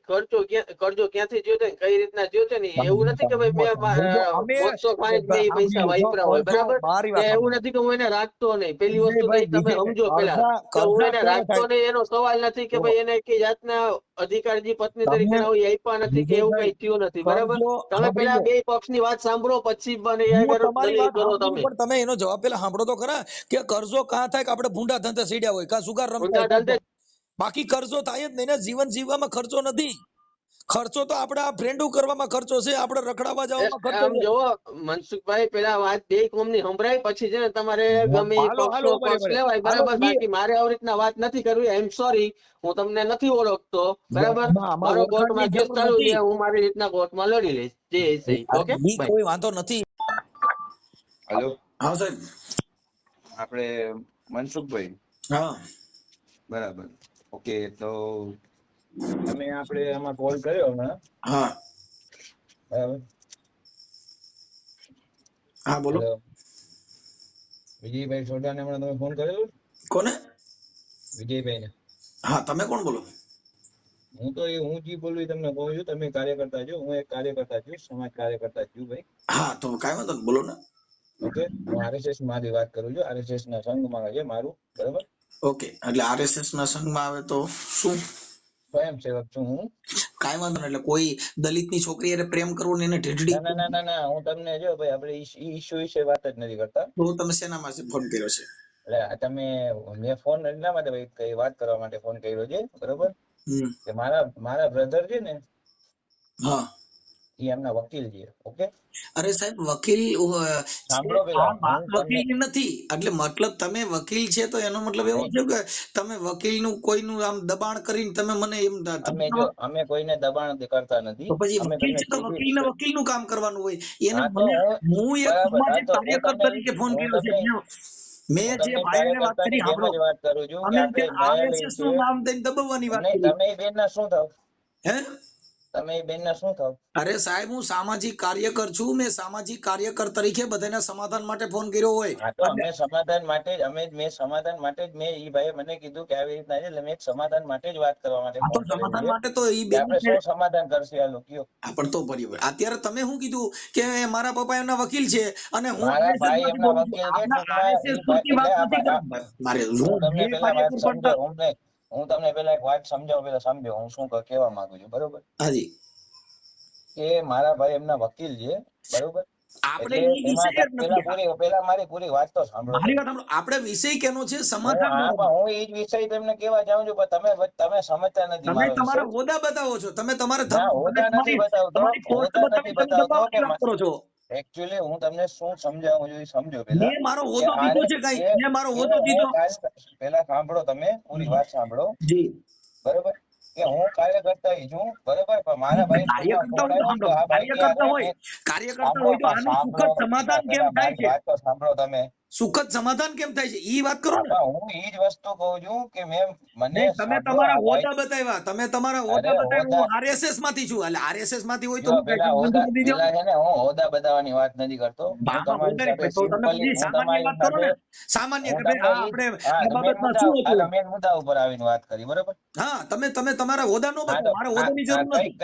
કરજો ક્યાંથી થયો છે, કઈ રીતના થયો છે. ને એવું નથી કે ભાઈ મેં મોજશો ખાઈને મેં ઈ પૈસા વાપર્યા હોય, બરાબર. ને એવું નથી કે હું એને રાખતો નહીં. પેલી વસ્તુ તો તમે સમજો પેલા કે હું એને રાખતો નહીં એનો સવાલ નથી કે ભાઈ એને કઈ જાતના અધિકારજી પત્ની તરીકે આપ્યા નથી કે એવું કઈ થયું નથી, બરાબર. તમે પેલા બે પક્ષની વાત સાંભળો પછી મને તમારી દલીલ વાત કરો સાંભળી, તમે. પણ તમે એનો જવાબ પેલા સાંભળો તો ખરા કે કરજો કાં થાય કે આપણે ભૂંડા ધંધે સીડ્યા હોય, કાં સુગાર રમતા ઊંધા હોય, ધંધે બાકી કરજો થાય જ નહીં ને. જીવન જીવવામાં ખર્ચો નથી. ખર્ચો તો આપણે આ ફ્રેન્ડો કરવામાં ખર્ચો છે, આપણે રખડાવા જવામાં ખર્ચો આમ છે. જોવો મનસુખભાઈ, પેલા વાત બે કોમની સંભળાય પછી છે ને તમારે ગમે એ હાલો, હાલો, પક્ષ બરાબર. લેવાય, હાલો, બરાબર. બાકી મારે આવી રીતના વાત નથી કરવી. આઈ એમ સોરી, હું તમને નથી ઓળખતો, બરાબર. આમાં મારો ઓળખાણની કોર્ટમાં કેસ જરૂર ચાલુ નથી. છે, હું મારી રીતના કોર્ટમાં લડી લઈશ. જે હશે ઈ. Okay E by. કોઈ વાંધો નથી. હેલો, હા સાહેબ. આપણે મનસુખભાઈ, હા બરાબર. ઓકે, તો તમે આપણે આમાં કોલ કર્યો હમણાં, હા બરાબર? હા બોલો. હેલો, વિજયભાઈ સોઢાને હમણાં તમે ફોન કરેલો? કોને? વિજયભાઈને. હા, તમે કોણ બોલો? હું તો હું જે બોલું એ તમને કહું છું. તમે કાર્યકર્તા છો, હું એક કાર્યકર્તા છું, સમાજ કાર્યકર્તા છું ભાઈ. હા, તો કાંઈ વાંધો નહીં, બોલો ને. ઓકે, હું આરએસએસ માંથી વાત કરું છું. આરએસએસ ના સંઘમાં છે મારું, બરાબર. ઓકે, એટલે આરએસએસ ના સંઘમાં આવે તો શું? સ્વયંસેવક છું હું. કાંઈ વાંધો નહીં, એટલે કોઈ દલિતની છોકરી હારે પ્રેમ કરવો ને એને ઢીઢડી ના ના ના ના ના, હું તમને જો ભાઈ, આપણે ઈ ઇસ્યુ વિશે વાત જ નથી કરતા. તો તમે શેના માટે ફોન કર્યો છે? એટલે આ તમે, મેં ફોન એટલા માટે ભાઈ કઈ વાત કરવા માટે ફોન કર્યો છે, બરોબર. કે મારા બ્રધર છે ને, હા, એ એમના વકીલ છે. ઓકે, અરે સાહેબ, વકીલ સાંભળો પેલા, આ વાત હું તમને વકીલ નથી. એટલે મતલબ તમે વકીલ છે તો એનો મતલબ એવો છે કે તમે વકીલનું કોઈનું આમ દબાણ કરીને તમે મને એમ અમે કોઈને દબાણ કરતા નથી. તો પછી અમે વકીલ તમને છે તો વકીલને વકીલનું કામ કરવાનું હોય. એને હા તો મને હું એક બરાબર. હા સામાજિક તો હું કાર્યકર તમને તરીકે ફોન હું કર્યો છે. તમને મેં હું જે તમને ભાઈને વાત કરી, કાર્યકર્તાની જેમ સાંભળો, જ વાત કરું છું કે અમે આપણે અત્યારે ન્યાયાલય આરએસએસ છે. નું નામ દઈને દબાવવાની વાત નહીં, કરી. તમે એ બેનના શું થાવ? હે? તમે એ બેનના શું થાવ? અરે સાહેબ, હું સામાજિક કાર્યકર છું. મેં સામાજિક કાર્યકર તરીકે બધાના સમાધાન માટે ફોન કર્યો હોય. હા તો એટલે અમે સમાધાન માટે જ મેં સમાધાન માટે જ મેં ઈ ભાઈએ મને કીધું કે આવી રીતના છે, એટલે મેં એક સમાધાન માટે જ વાત કરવા માટે આ તો ફોન કરેલો સમાધાન છે માટે તો ઈ કે બેન આપણે શું સમાધાન કરશે આ લોકો. પણ તો બરાબર. અત્યારે તમે શું કીધું કે મારા પપ્પા એમના વકીલ છે અને હું મારા આરએસએસ ભાઈ માંથી એમના બોલું છું. વકીલ છે, આપણા ટૂંકમાં આરએસએસ ઈ ભાઈ પૂરતી વાત એટલે નથી કરવાની મારે. હું હું તમને જે પેલા વાત કાર્યકર સમજો, પણ હું તમને પેલા એક વાત સમજાવું, પેલા સમજો હું શું કહેવા માંગુ છું, બરોબર. હાજી, કે મારા ભાઈ એમના વકીલ છે, બરોબર. આપણે એટલે ઈ એમાં વિષય જ નથી. પેલા મારી પૂરી વાત તો સાંભળો મારી તમે. વાત સાંભળો. આપણે વિષય કેનો છે? હું સમાધાન નો. પણ હું એ જ વિષય તમને કહેવા જાઉં છું, પણ તમે સમજતા નથી તમે મારો વિષય. તમારા હોદ્દા બતાવો છો. તમે તમારે ના, હોદ્દા નથી બતાવતો, તમારી પોસ્ટ હોદ્દા નથી બતાવી તમે બતાવતો કે દબાવવાની વાત કરો છો. એકચ્યુઅલી હું તમને શું સમજાવું છું એ સમજો પેલા. મેં મારો કે હોદ્દો દીધો આરે છે કઈ? કે મેં મારો હું હોદ્દો દીધો? પેલા સાંભળો, તમે પૂરી વાત સાંભળો, જી, બરોબર. કે હું કાર્યકર્તા છું, બરોબર, પણ મારા ભાઈ કાર્યકર્તા ફોન હોય તો આવ્યો સાંભળો, કે આ ભાઈ કાર્યકર્તા યારે હોય, કાર્યકર્તા સાંભળો હોય તો આનું સુખદ સાંભળો સમાધાન કેમ પેલા થાય મારી છે? વાત તો સાંભળો તમે. સુખદ સમાધાન કેમ થાય છે? ઈ વાત કરો ને. પણ હું એ જ વસ્તુ કહું છું કે મને નહીં, તમે સાંભળો, તમારા આ ભાઈ હોદ્દા બતાવ્યા. તમે તમારા અરે હોદ્દા બતાવ્યા. હોદ્દા હું આરએસએસ માંથી છું. એટલે આરએસએસ માંથી હોય તો જો હું કઈ પેલા બંધ કરી દો. પેલા છે ને, હું હોદ્દા બતાવવાની વાત નથી કરતો. હું બાપા તમારી હોદ્દા સાથે નહીં, તો તમે સિમ્પલી પછી સામાન્ય વાત કરો ને. સામાન્ય કે ભાઈ, હા, આપણે આ બાબતમાં શું હતું? મેન મુદ્દા ઉપર આવીને વાત કરી, બરોબર. હા, તમે તમારા હોદ્દા નો હા બતાવો. તો મારા હોદ્દાની જરૂર નથી.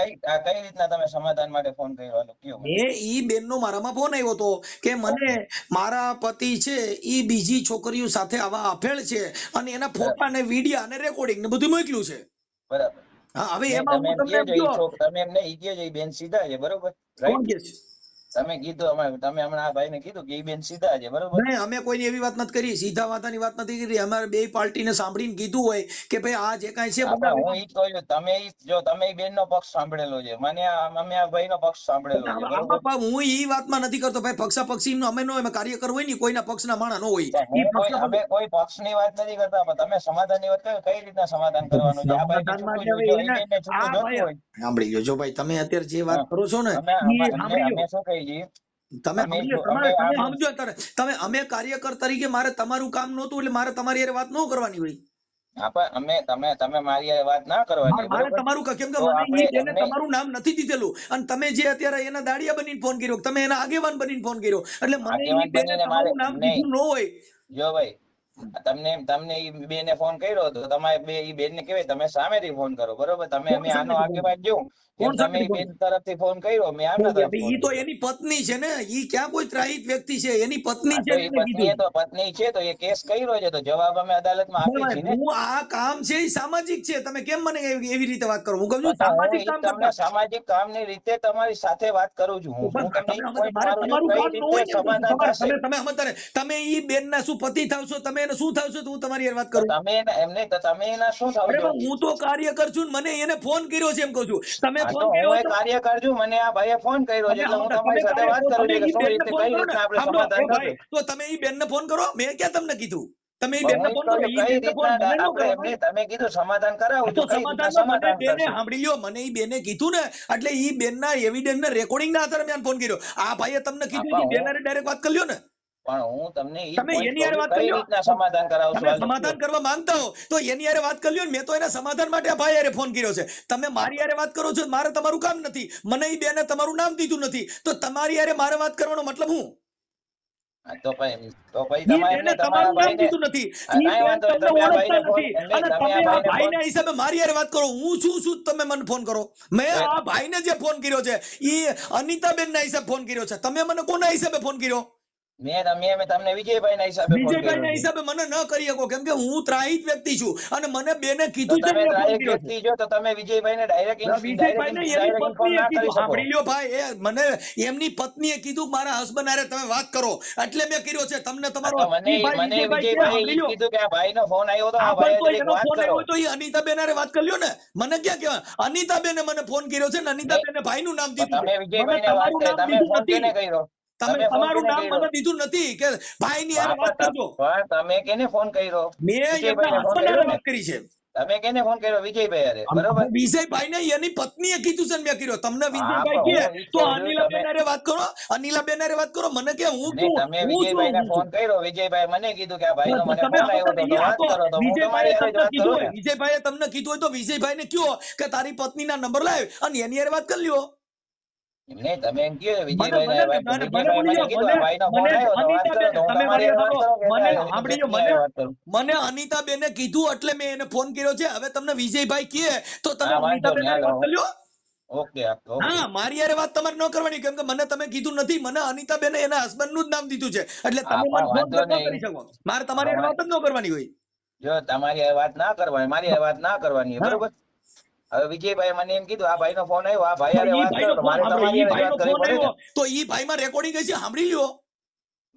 કઈ રીતના તમે સમાધાન માટે ફોન કર્યો, હાલો કયો મને. ઈ બેનનો મારામાં ફોન આવ્યો હતો કે મને મારા પતિ છે ઈ બીજી છોકરીઓ સાથે આવા અફેળ છે અને એના ફોટા ને વિડિયા અને રેકોર્ડિંગ ને બધું મોકલ્યું છે. બરાબર. હા, હવે નહીં, એમાં તમે હું એમ તમને કહો એમ છો કયો, તમે એમ નહીં કહો છો એ બેન સીધા છે, બરોબર, કોણ રાઈટ. કે છે? તમે કીધું તમે હમણાં આ ભાઈને કીધું કે એ બેન સીધા છે, બરોબર. નહીં, અમે કોઈની એવી વાત નથી કરી, સીધા વાતાની વાત નથી કરી. અમારે બે પાર્ટીને સાંભળીને કીધું હોય કે ભાઈ આ જે કાંઈ છે આપણે હું બધા ઈ જ કહું છું, તમે ઈ બેન નો પક્ષ સાંભળેલો છે, અમે આ ભાઈ નો પક્ષ સાંભળેલો છે, બરોબર. આમાં હું ઈ વાતમાં નથી કરતો ભાઈ. પક્ષાપક્ષી અમે નો એમાં કાર્યકર હોય ને, કોઈના પક્ષના માણસ નો હોય. અમે કોઈ પક્ષની વાત નથી કરતા, પણ તમે સમાધાનની વાત કરો, કઈ રીતના સમાધાન કરવાનું છે. આ ભાઈને સમાધાનમાં છૂટું એટલે જોઈતું હોય, એ બેનને છૂટું જોતું હોય. સાંભળી લો. જો ભાઈ તમે અત્યારે જે વાત હા. કરો છો ને ઈ સાંભળી લો. અમે શું કહીએ છીએ, તમે અમે સમજો, અમે તમે આમ સમજો અત્યારે. તમે અમે કાર્યકર તરીકે મારે તમારું કામ નહોતું એટલે મારે તમારી હારે વાત ન કરવાની હોય. તમે મારી હારે વાત ના કરવાની, મારે બરોબર. તમારું કેમ કે તો મને આપણે ઈ બેને એમને તમારું નામ નથી દીધેલું અને તમે જે અત્યારે એના દાડિયા બનીને ફોન કર્યો, તમે એના આગેવાન બનીને ફોન કર્યો, એટલે મને ઈ આગેવાન બેને બનીને મારે તમારું નામ નહીં. દીધું ન હોય. જો ભાઈ, તમને ઈ બેને ફોન કર્યો તો તમારે ઈ બેનને કહેવાય તમે સામેથી ફોન કરો, બરોબર. અમે કોણ આનો સામેથી ફોન? આગેવાન જો એમ કોણ તમે સામેથી ઈ ફોન? બેન તરફથી ફોન કર્યો, મેં આમના તરફ ફોન ઈ તો કર્યો. એની પત્ની છે ને, ઈ ક્યાં કોઈ ત્રાહિત વ્યક્તિ છે? એની પત્ની હા છે તો ને ઈ એને કીધું. પત્ની છે તો એ કેસ કર્યો છે, તો જવાબ અમે અદાલતમાં આપી ભાઈ, છીએ ને. હું આ કામ છે ઈ સામાજિક છે. તમે કેમ મને એવી રીતે વાત કરો? હું કહું છું તો હું સામાજિક ઈ કામ તમને કરતા. સામાજિક કામની રીતે તમારી સાથે વાત કરું છું. હું પણ તમને ઈ તમે પોઈન્ટ મારે મારું છું, તમારું કઈ કામ ન રીતે હોય ને. સમાધાન થશે. તમે સમજતા ને. તમે ઈ બેનના શું પતિ થાવ છો? તમે એને શું થાવ છો તો હું તમારી હારે વાત તો કરું? તમે એમને તો તમે એના શું થાવ અરે છો? પણ હું તો કાર્યકર છું ને, મને એને ફોન કર્યો છે એમ કહું છું. તમે હા, ફોન તો કર્યો હું એ તો કાર્યકર છું, મને આ ભાઈએ ફોન કર્યો છે તમે એટલે હું તમે તમારી સાથે વાત તો કરું તમે છું કે ઈ શું બેનને રીતે ફોન કઈ કરો ને. રીતના આપણે સાંભળો સમાધાન એ ભાઈ, થશે. તો તમે ઈ બેનને ફોન કરો. મેં ક્યાં તમને કીધું? તમે ઈ પણ બેનને હું ફોન કહું કરો. છું ઈ કઈ બેનને ફોન રીતના મને ન આપણે કરો. એમને તમે કીધું સમાધાન કરાવું તો છું, કઈ રીતના સમાધાનમાં મને સમાધાન બેને કરશું? સાંભળી લ્યો, મને ઈ બેને કીધું ને, એટલે ઈ બેનના એવિડન્સ ને રેકોર્ડિંગ ના આધારે મેં ફોન કર્યો. આ ભાઈએ તમને હા, કીધું ઈ બેન હારે ડાયરેક્ટ વાત કરી લ્યો ને. પણ હું તમને ઈ જ તમે પોઈન્ટ એની કહું હારે છું, વાત કરી કઈ લ્યો. રીતના સમાધાન કરાવશું તમે હાલો કયો. સમાધાન કરવા માંગતા હો તો એની હારે વાત કરી લ્યો ને. મેં તો એના સમાધાન માટે આ ભાઈ હારે ફોન કર્યો છે. તમે મારી હારે વાત કરો છો, મારે તમારું કામ નથી. મને ઈ બેને તમારું નામ દીધું નથી, તો તમારી હારે મારે વાત કરવાનો મતલબ હું? હા, તો પછી ઈ તમારે બેને એમને તમારા તમારું નામ ભાઈને દીધું નથી. ઈ કાંઈ બેન વાંધો નહીં, તમને તમે આ ઓળખતા ભાઈને ફોન નથી, એમને અને તમે આ તમે આ ભાઈને ફોન ભાઈના હિસાબે મારી હારે વાત કરો. હું શું તમે મને ફોન કરો? મેં તો આ ભાઈને જે ફોન કર્યો છે ઈ અનિતાબેન ના હિસાબે ફોન કર્યો છે. તમે મને કોના હિસાબે ફોન કર્યો? મેં તમને વિજયભાઈના હિસાબે ફોન વિજયભાઈ કર્યો ના છે. હિસાબે મને ન કરી શકો, કેમ કે હું ત્રાહિત વ્યક્તિ છું અને મને બેને તો કીધું છે તમે મેં ફોન ડાયરેક્ટ કર્યો છે. વ્યક્તિ છો તો તમે વિજયભાઈને વિજયભાઈ ને એની ડાયરેક્ટ ઇન્ફોર્મ પત્નીએ ના કરી કીધું, શકો. સાંભળી લ્યો ભાઈ, એ મને એમની પત્નીએ કીધું મારા હસબન્ડ હારે તમે વાત કરો, એટલે મેં કર્યો છે. તમને હા, તમારો તો મને ઈ ભાઈ મને વિજયભાઈ કે વિજયભાઈએ ઈ સાંભળી જ લ્યો. કીધું કે આ ભાઈનો ફોન આવ્યો તો હા, આ પણ ભાઈએ તો ઘડીક એનો વાત ફોન કરો. આવ્યો તો એ અનિતાબેન હારે વાત કરી લ્યો ને. મને ક્યાં કહેવાય? અનિતાબેને મને ફોન કર્યો છે ને નહીં, અનિતાબેને ભાઈનું નામ પણ દીધું છે. તમે મને વિજયભાઈને વાત તમારું કરી, નામ તમે દીધું ફોન નથી. કેને કર્યો? તમે તમે ફોન તમારું કેને નામ કર્યો? મને દીધું નથી કે ભાઈની હારે વાત કરજો. પણ તમે કેને ફોન કર્યો? મેં એમના વિજયભાઈને ફોન હસબન્ડ હારે કર્યો ને? વાત કરી છે. તમે કેને ફોન કર્યો? વિજયભાઈ હારે, બરોબર? વિજયભાઈ ને એની પત્નીએ કીધું છે ને મેં કર્યો. તમને હા, વિજયભાઈ પણ કહે હું ઈ જ તો કહું છું, તમે અનિલાબેન હારે વાત કરો. અનિલાબેન હારે વાત કરો. મને કે હું નહીં, છું, તમે હું છું, વિજયભાઈને હું છું. ફોન કર્યો, વિજયભાઈ મને કીધું કે આ ભાઈનો તો મને તમે ફોન આવો આવ્યો તો તો આ વાત તો કરો, તો હું તમારી વિજયભાઈએ હારે જ તમને વાત કીધું કરું હોય, ને. વિજયભાઈએ તમને કીધું હોય તો વિજયભાઈને કયો કે તારી પત્નીના નંબર લાવ અને એની હારે વાત કરી લ્યો. નહીં, તમે એમ કહો મને વિજયભાઈને મને વાત, મને મને વિજયભાઈ બોલી મને જાઓ. કીધું આ ભાઈનો ફોન મને આવ્યો તો વાત કરો, અનિતાબેન, તો હું તમે તમારી મારી હારે વાત વાત સાંભળો. કરું કે મને એની સાંભળી લો. પત્ની હારે વાત કરું. મને અનિતાબેને કીધું એટલે મેં એને ફોન કર્યો છે. હવે તમને વિજયભાઈ કહે તો તમે હા, વાંધો અનિતાબેન નહીં, હારે હાલો. વાત કરી લ્યો. Okay okay. હા, મારી હારે વાત તમારે ન કરવાની, કેમ કે મને તમે કીધું નથી. મને અનિતાબેને એના હસબન્ડ નું જ નામ દીધું છે, એટલે હા, તમે પણ મને ફોન વાંધો ન નહીં. કરી શકો. મારે તમારી હારે હા, વાત જ ન કરવાની હોય. જો તમારી હારે વાત ના કરવાની, મારી હારે વાત ના કરવાની હોય, હા, બરોબર? હવે વિજયભાઈ મને એમ કીધું આ ભાઈનો ફોન આવ્યો, આ ભાઈ હારે ઈ વાત ભાઈનો કરો, તો ફોન મારે સાંભળો. તમારી ઈ હારે જ ભાઈનો વાત કરવી ફોન પડે ને. આવ્યો તો ઈ ભાઈમાં રેકોર્ડિંગ હશે, સાંભળી લ્યો.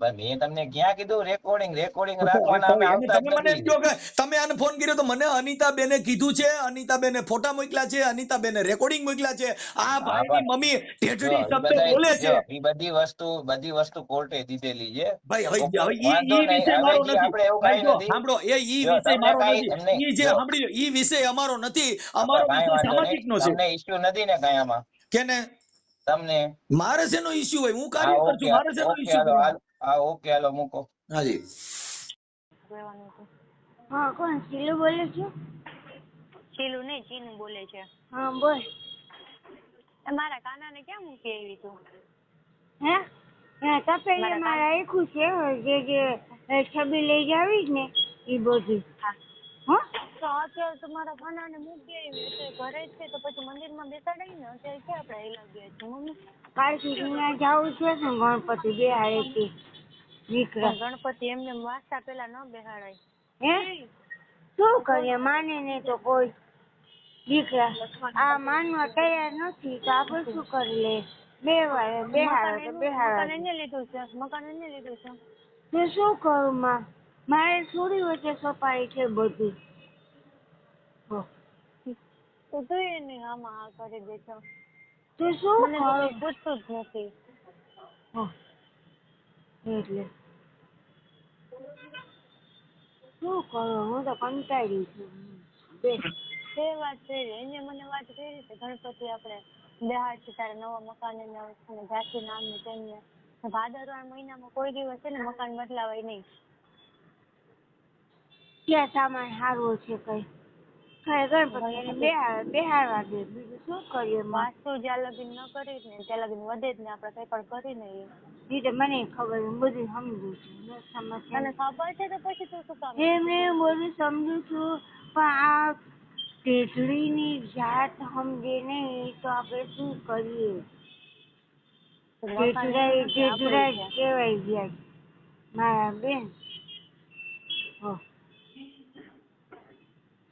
ભાઈ, મેં તમને ક્યાં કીધું રેકોર્ડિંગ તો રાખવાના અમે એને આવતા જ તમે મને એમ નથી. કહો કે તમે આને ફોન કર્યો તો મને અનિતાબેને કીધું છે, અનિતાબેને ફોટા મોકલ્યા છે, અનિતાબેને રેકોર્ડિંગ મોકલ્યા છે. આ હા, ભાઈની મમ્મી જો ઠેઠડી શબ્દ બોલે છે. ઈ બધી વસ્તુ કોર્ટે દીધેલી છે. ભાઈ હવે ઓકે, હવે વાંધો ઈ નહીં, વિષય હવે મારો જી નથી. આપણે એવું ભાઈ કાંઈ જો નથી. સાંભળો, ઈ જો વિષય તમને મારો કાંઈ નથી. એમને ઈ જે જો સાંભળી લો, ઈ વિષય અમારો નથી. આપણે અમારો કાંઈ વિષય વાંધો નહીં, સામાજિક નો છે. તમને ઇસ્યુ નથી ને કાંઈ આમાં? કેને તમને? મારે શેનો ઇસ્યુ હોય? હું હા, કાર્યકર ઓકે છું, મારે શેનો ઓકે, ઇસ્યુ કરવાનો? હા, ઓકે, હાલો મૂકો. હાજી. હા, કોણ શીલુ બોલે છે? શીલુ નહીં, ચીનુ બોલે છે. હા, બોલ. મારા કાનાને ક્યાં મૂકી આવી તું? હે તપેલીમાં રાખ્યું છે જે છબી લઈ જાવીશ ને એ બધી. હા, તો અત્યારે તો મારા કાનાને મૂકી આવી, અત્યારે ઘરે જ છે, તો પછી મંદિરમાં બેસાડાય ને. અત્યારે ક્યાં આપણે હેલા ગયા છીએ મમ્મી? કાલથી ત્યાં જવું છે ને ગણપતિ બેહાડે છે દીકરા. પણ ગણપતિ એમને વાંચતા પેલા ન બેહાડાય. હે શું કરીએ, માને નહીં તો કોઈ દીકરા આ માનવા તૈયાર નથી તો આપણે શું કરી લે? બેહાડો તો બેહાડો. મકાન એને લીધું છે, મકાન એને લીધું છે. તો શું કરું માં? મારે થોડી વચ્ચે સફાઈ છે બધું. તો તું એને આમાં આ કરી દે છો. તો શું મને તો કઈ કરું? પૂછતું જ નથી. એટલે શું કરું? હું તો કંટાળી છું. તે વાત કરી, એને મને વાત કરી છે ગણપતિ આપણે બેહાડશે તારે નવા મકાન ને જાતિ નામની તેમને ભાદરવા મહિનામાં કોઈ દિવસ છે ને મકાન બદલાવાય નહીં. ક્યાં સામાન સારું છે કઈ? ગણપતિ એને બેહાડવા દે, બીજું શું કરીએ માં? વાસ્તુ જ્યાં લગીન ન કરી ને ત્યાં લગીન વધે જ ને આપણે કઈ પણ કરી નહીં. એ તો મને ખબર, હું બધું સમજુ છું. તને ખબર છે તો પછી તું શું કામ? મેં બધું સમજુ છું, પણ આ ટેટડીની જાત સમજે નહીં તો આપણે શું કરીએ? ટેટડા કેવાય ગયા મારા બેન.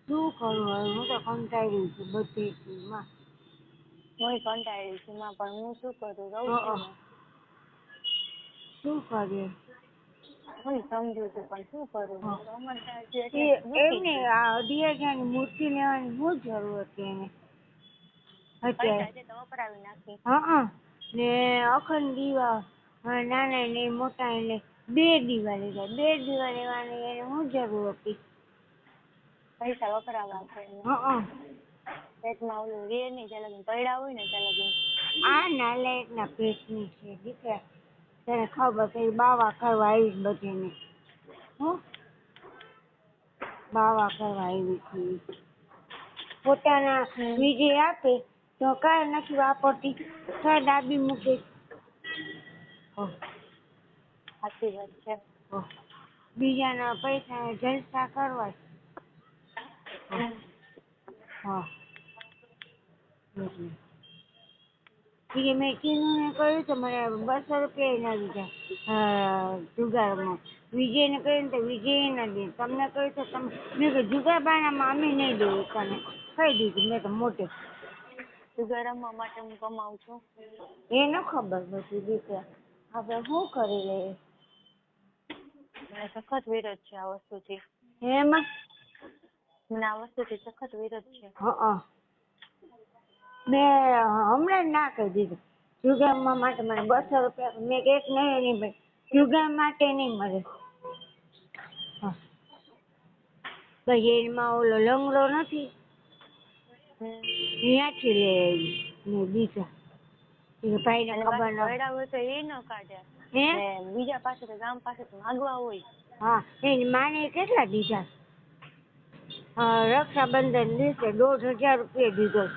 શું કરું હવે? હું તો કંટાળી છું બધી માં. હું કંટાળી છું માં, પણ હું શું કરું? રહું છું ને. શું કરીએ? હું સમજુ છું પણ શું કરું હા. તો અમારે ત્યાં હજી એ એટલે એમને દુખી આ 2,000 ની મૂર્તિ લેવાની શું જરૂર હતી એને અત્યારે? પૈસા છે તો વપરાવી નાખી. હા ને અખંડ દીવા નાના ને મોટા એટલે 2 દીવા લીધા. 2 દીવા લેવાની એને શું જરૂર હતી? પૈસા વપરાવા છે એને. હા પેટમાં ઓલું રે નહીં ત્યાં લગીને પડ્યા હોય ને ત્યાં લગીને. આ નાલાયકના પેટની છે દીકરા. તને ખબર છે ઈ બાવા કરવા આવી બધીને. હું બાવા કરવા આવી છે ઈ. પોતાના વિજય આપે તો કાંઈ નથી વાપરતી, તો ડાબી મૂકે. સાચી વાત છે. બીજાના પૈસા જલસા કરવા. હા એટલે મેં કીધું ને કહ્યું તો મને 200 રૂપિયા ના દીધા જુગારમાં. વિજયને કહ્યું ને તો વિજય ના દે. તમને કહ્યું તો તમે મેં કહ્યું જુગારબાનામાં અમે નહીં દઈએ તને કહી દીધું મેં તો મોટે. જુગાર રમવા માટે હું કમાઉં છું. એ ન ખબર બધી દીકરા. આપણે શું કરી લઈએ? મને સખત વિરોધ છે આ વસ્તુથી. એમાં મને આ વસ્તુથી સખત વિરોધ છે. મેં હમણાં જ ના કહી દીધું જુગારમાં માટે મને 200 રૂપિયા મેં એક નહીં મળે જુગાર માટે નહીં મળે. પછી એમાં ઓલો લંગડો નથી ત્યાંથી લઈ આવી ને દીધા. ભાઈને ખબર ન પડ્યા હોય તો એ ન કાઢે. હે બીજા પાસે તો ગામ પાસે તો માગવા હોય. હા એની માને કેટલા દીધા? રક્ષાબંધન દિવસે 1,500 રૂપિયા દીધો.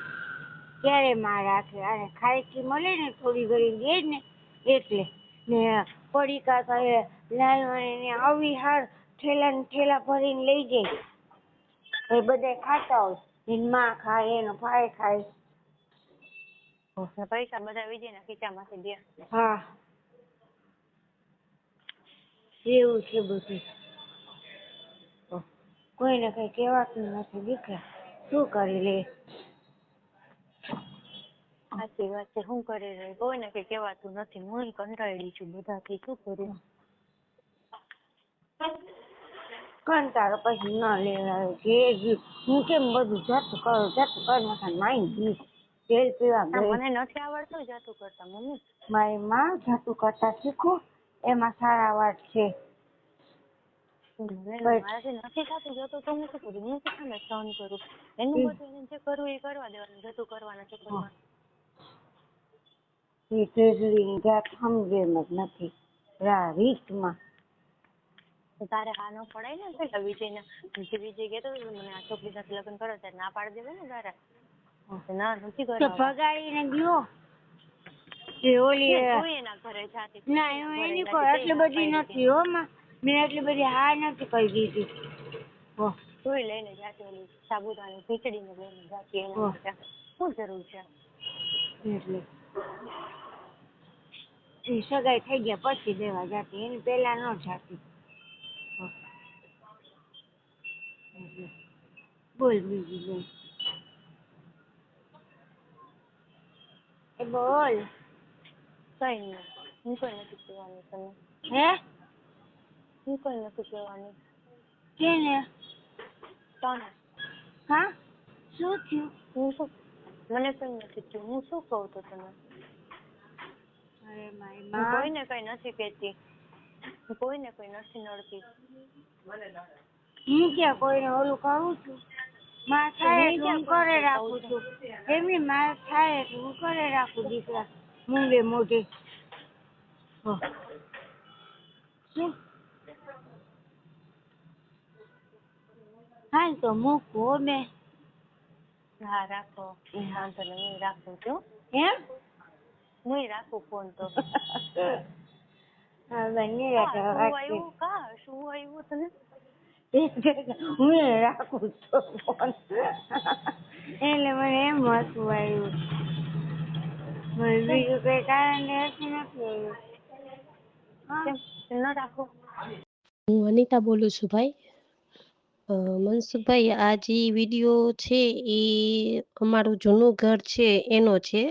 ક્યારે માં રાખે અને ખાયકી મળે ને થોડી ઘણી દે ને એટલે ને પડીકા કહે લાલવાને આવી હાર ઠેલા ને ઠેલા ભરીને લઈ જાય. એ બધા ખાતા હોય એની માં ખાય એનો ભાઈ ખાય. પૈસા બધા વિજયના ખીચામાંથી દે. હા એવું છે બધું. કોઈને કઈ કહેવાતું નથી દીકરા. શું કરી લે? સાચી વાત છે. શું કરી રહી કોઈને કઈ કહેવાતું નથી. હું કંટાળી છું બધાથી. શું કરું? કંટાળો પછી ન લેવાય કે હું કેમ બધું જાતું કરી નાખાય માઈ ગઈ તેલ પીવા ગઈ. મને નથી આવડતું જાતું કરતા મમ્મી. મારી માં જાતું કરતા શીખું એમાં સારા વાત છે. મારાથી નથી થતું જતું તો હું શું કરું? હું શું કામે સહન કરું? એનું બધું એને જે કરવું એ કરવા દેવાનું. જતું કરવાના ચક્કરમાં એ તેજડીની જાત સમજે એમ જ નથી રીતમાં. તારે હા ન પડાય ને પેલા વિજય કહેતો મને આ છોકરી સાથે લગ્ન કરો ત્યારે ના પાડી દેવે ને તારે. ના નથી તો કરવા. ભગાડીને ગયો એ ઓલી એના ઘરે જાતી. ના એની કોઈ આટલી બધી નથી હો માં. મેં એટલી બધી હા નથી કહી દીધી. તોય લઈને જાતી ઓલી સાબુદાણા ખીચડીને લઈને જાતી એના માટે શું જરૂર છે? એટલે એ સગાઈ થઈ ગયા પછી દેવા જાતી એની પેલા ન જાતી. બોલ બીજું બોલ. એ બોલ. કઈ નહીં. હું કઈ નથી કહેવાની તમે. હે હું કઈ નથી કહેવાની. કેને? તને. હા શું થયું? હું શું મને કઈ નથી થયું. હું શું કહું તો તને? અરે મારી હું માં કોઈને કઈ નથી કહેતી. હું કોઈને કઈ નથી નડતી. હું ક્યાં કોઈને ઓલું કરું છું? માં થાય એટલે હું કરે રાખું છું. એમની માં થાય એટલે હું કરે રાખું દીકરા મૂંગે મોઢે. શું હાલ તો મૂકવું હો બે. હા રાખો. વાંધો નહીં હું રાખું છું. એમ હું રાખું ફોન તો. હા બંને શું આવ્યું? કા શું આવ્યું તને? હું રાખું છું ફોન એટલે મને એમ હસવું આવ્યું. મને બીજું કઈ કારણ હસવું નથી આવ્યું. ન રાખો. હું અનિતા બોલું છું ભાઈ. મનસુખભાઈ આ જે વિડીયો છે એ અમારું જૂનું ઘર છે એનો છે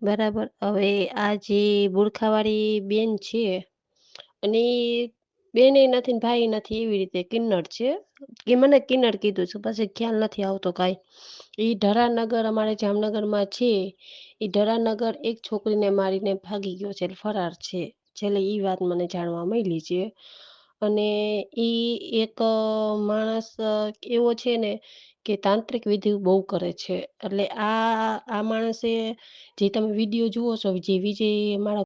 બરાબર. હવે આ જે બુરખાવાળી બેન છે અને બેનેય નથી ને ભાઈ નથી એવી રીતે કિન્નર છે. એ મને કિન્નર કીધું છે, પછી ખ્યાલ નથી આવતો કાંઈ. ઈ ઢરાનગર અમારે જામનગરમાં છે. ઈ ઢરાનગર એક છોકરીને મારીને ભાગી ગયો છે, ફરાર છે. છેલ્લે ઈ વાત મને જાણવા મળી છે. અને ઈ એક માણસ એવો છે ને કે તાંત્રિક વિધિ બહુ કરે છે. એટલે આ માણસે જે તમે વિડીયો જુઓ છો, જે વિજય મારા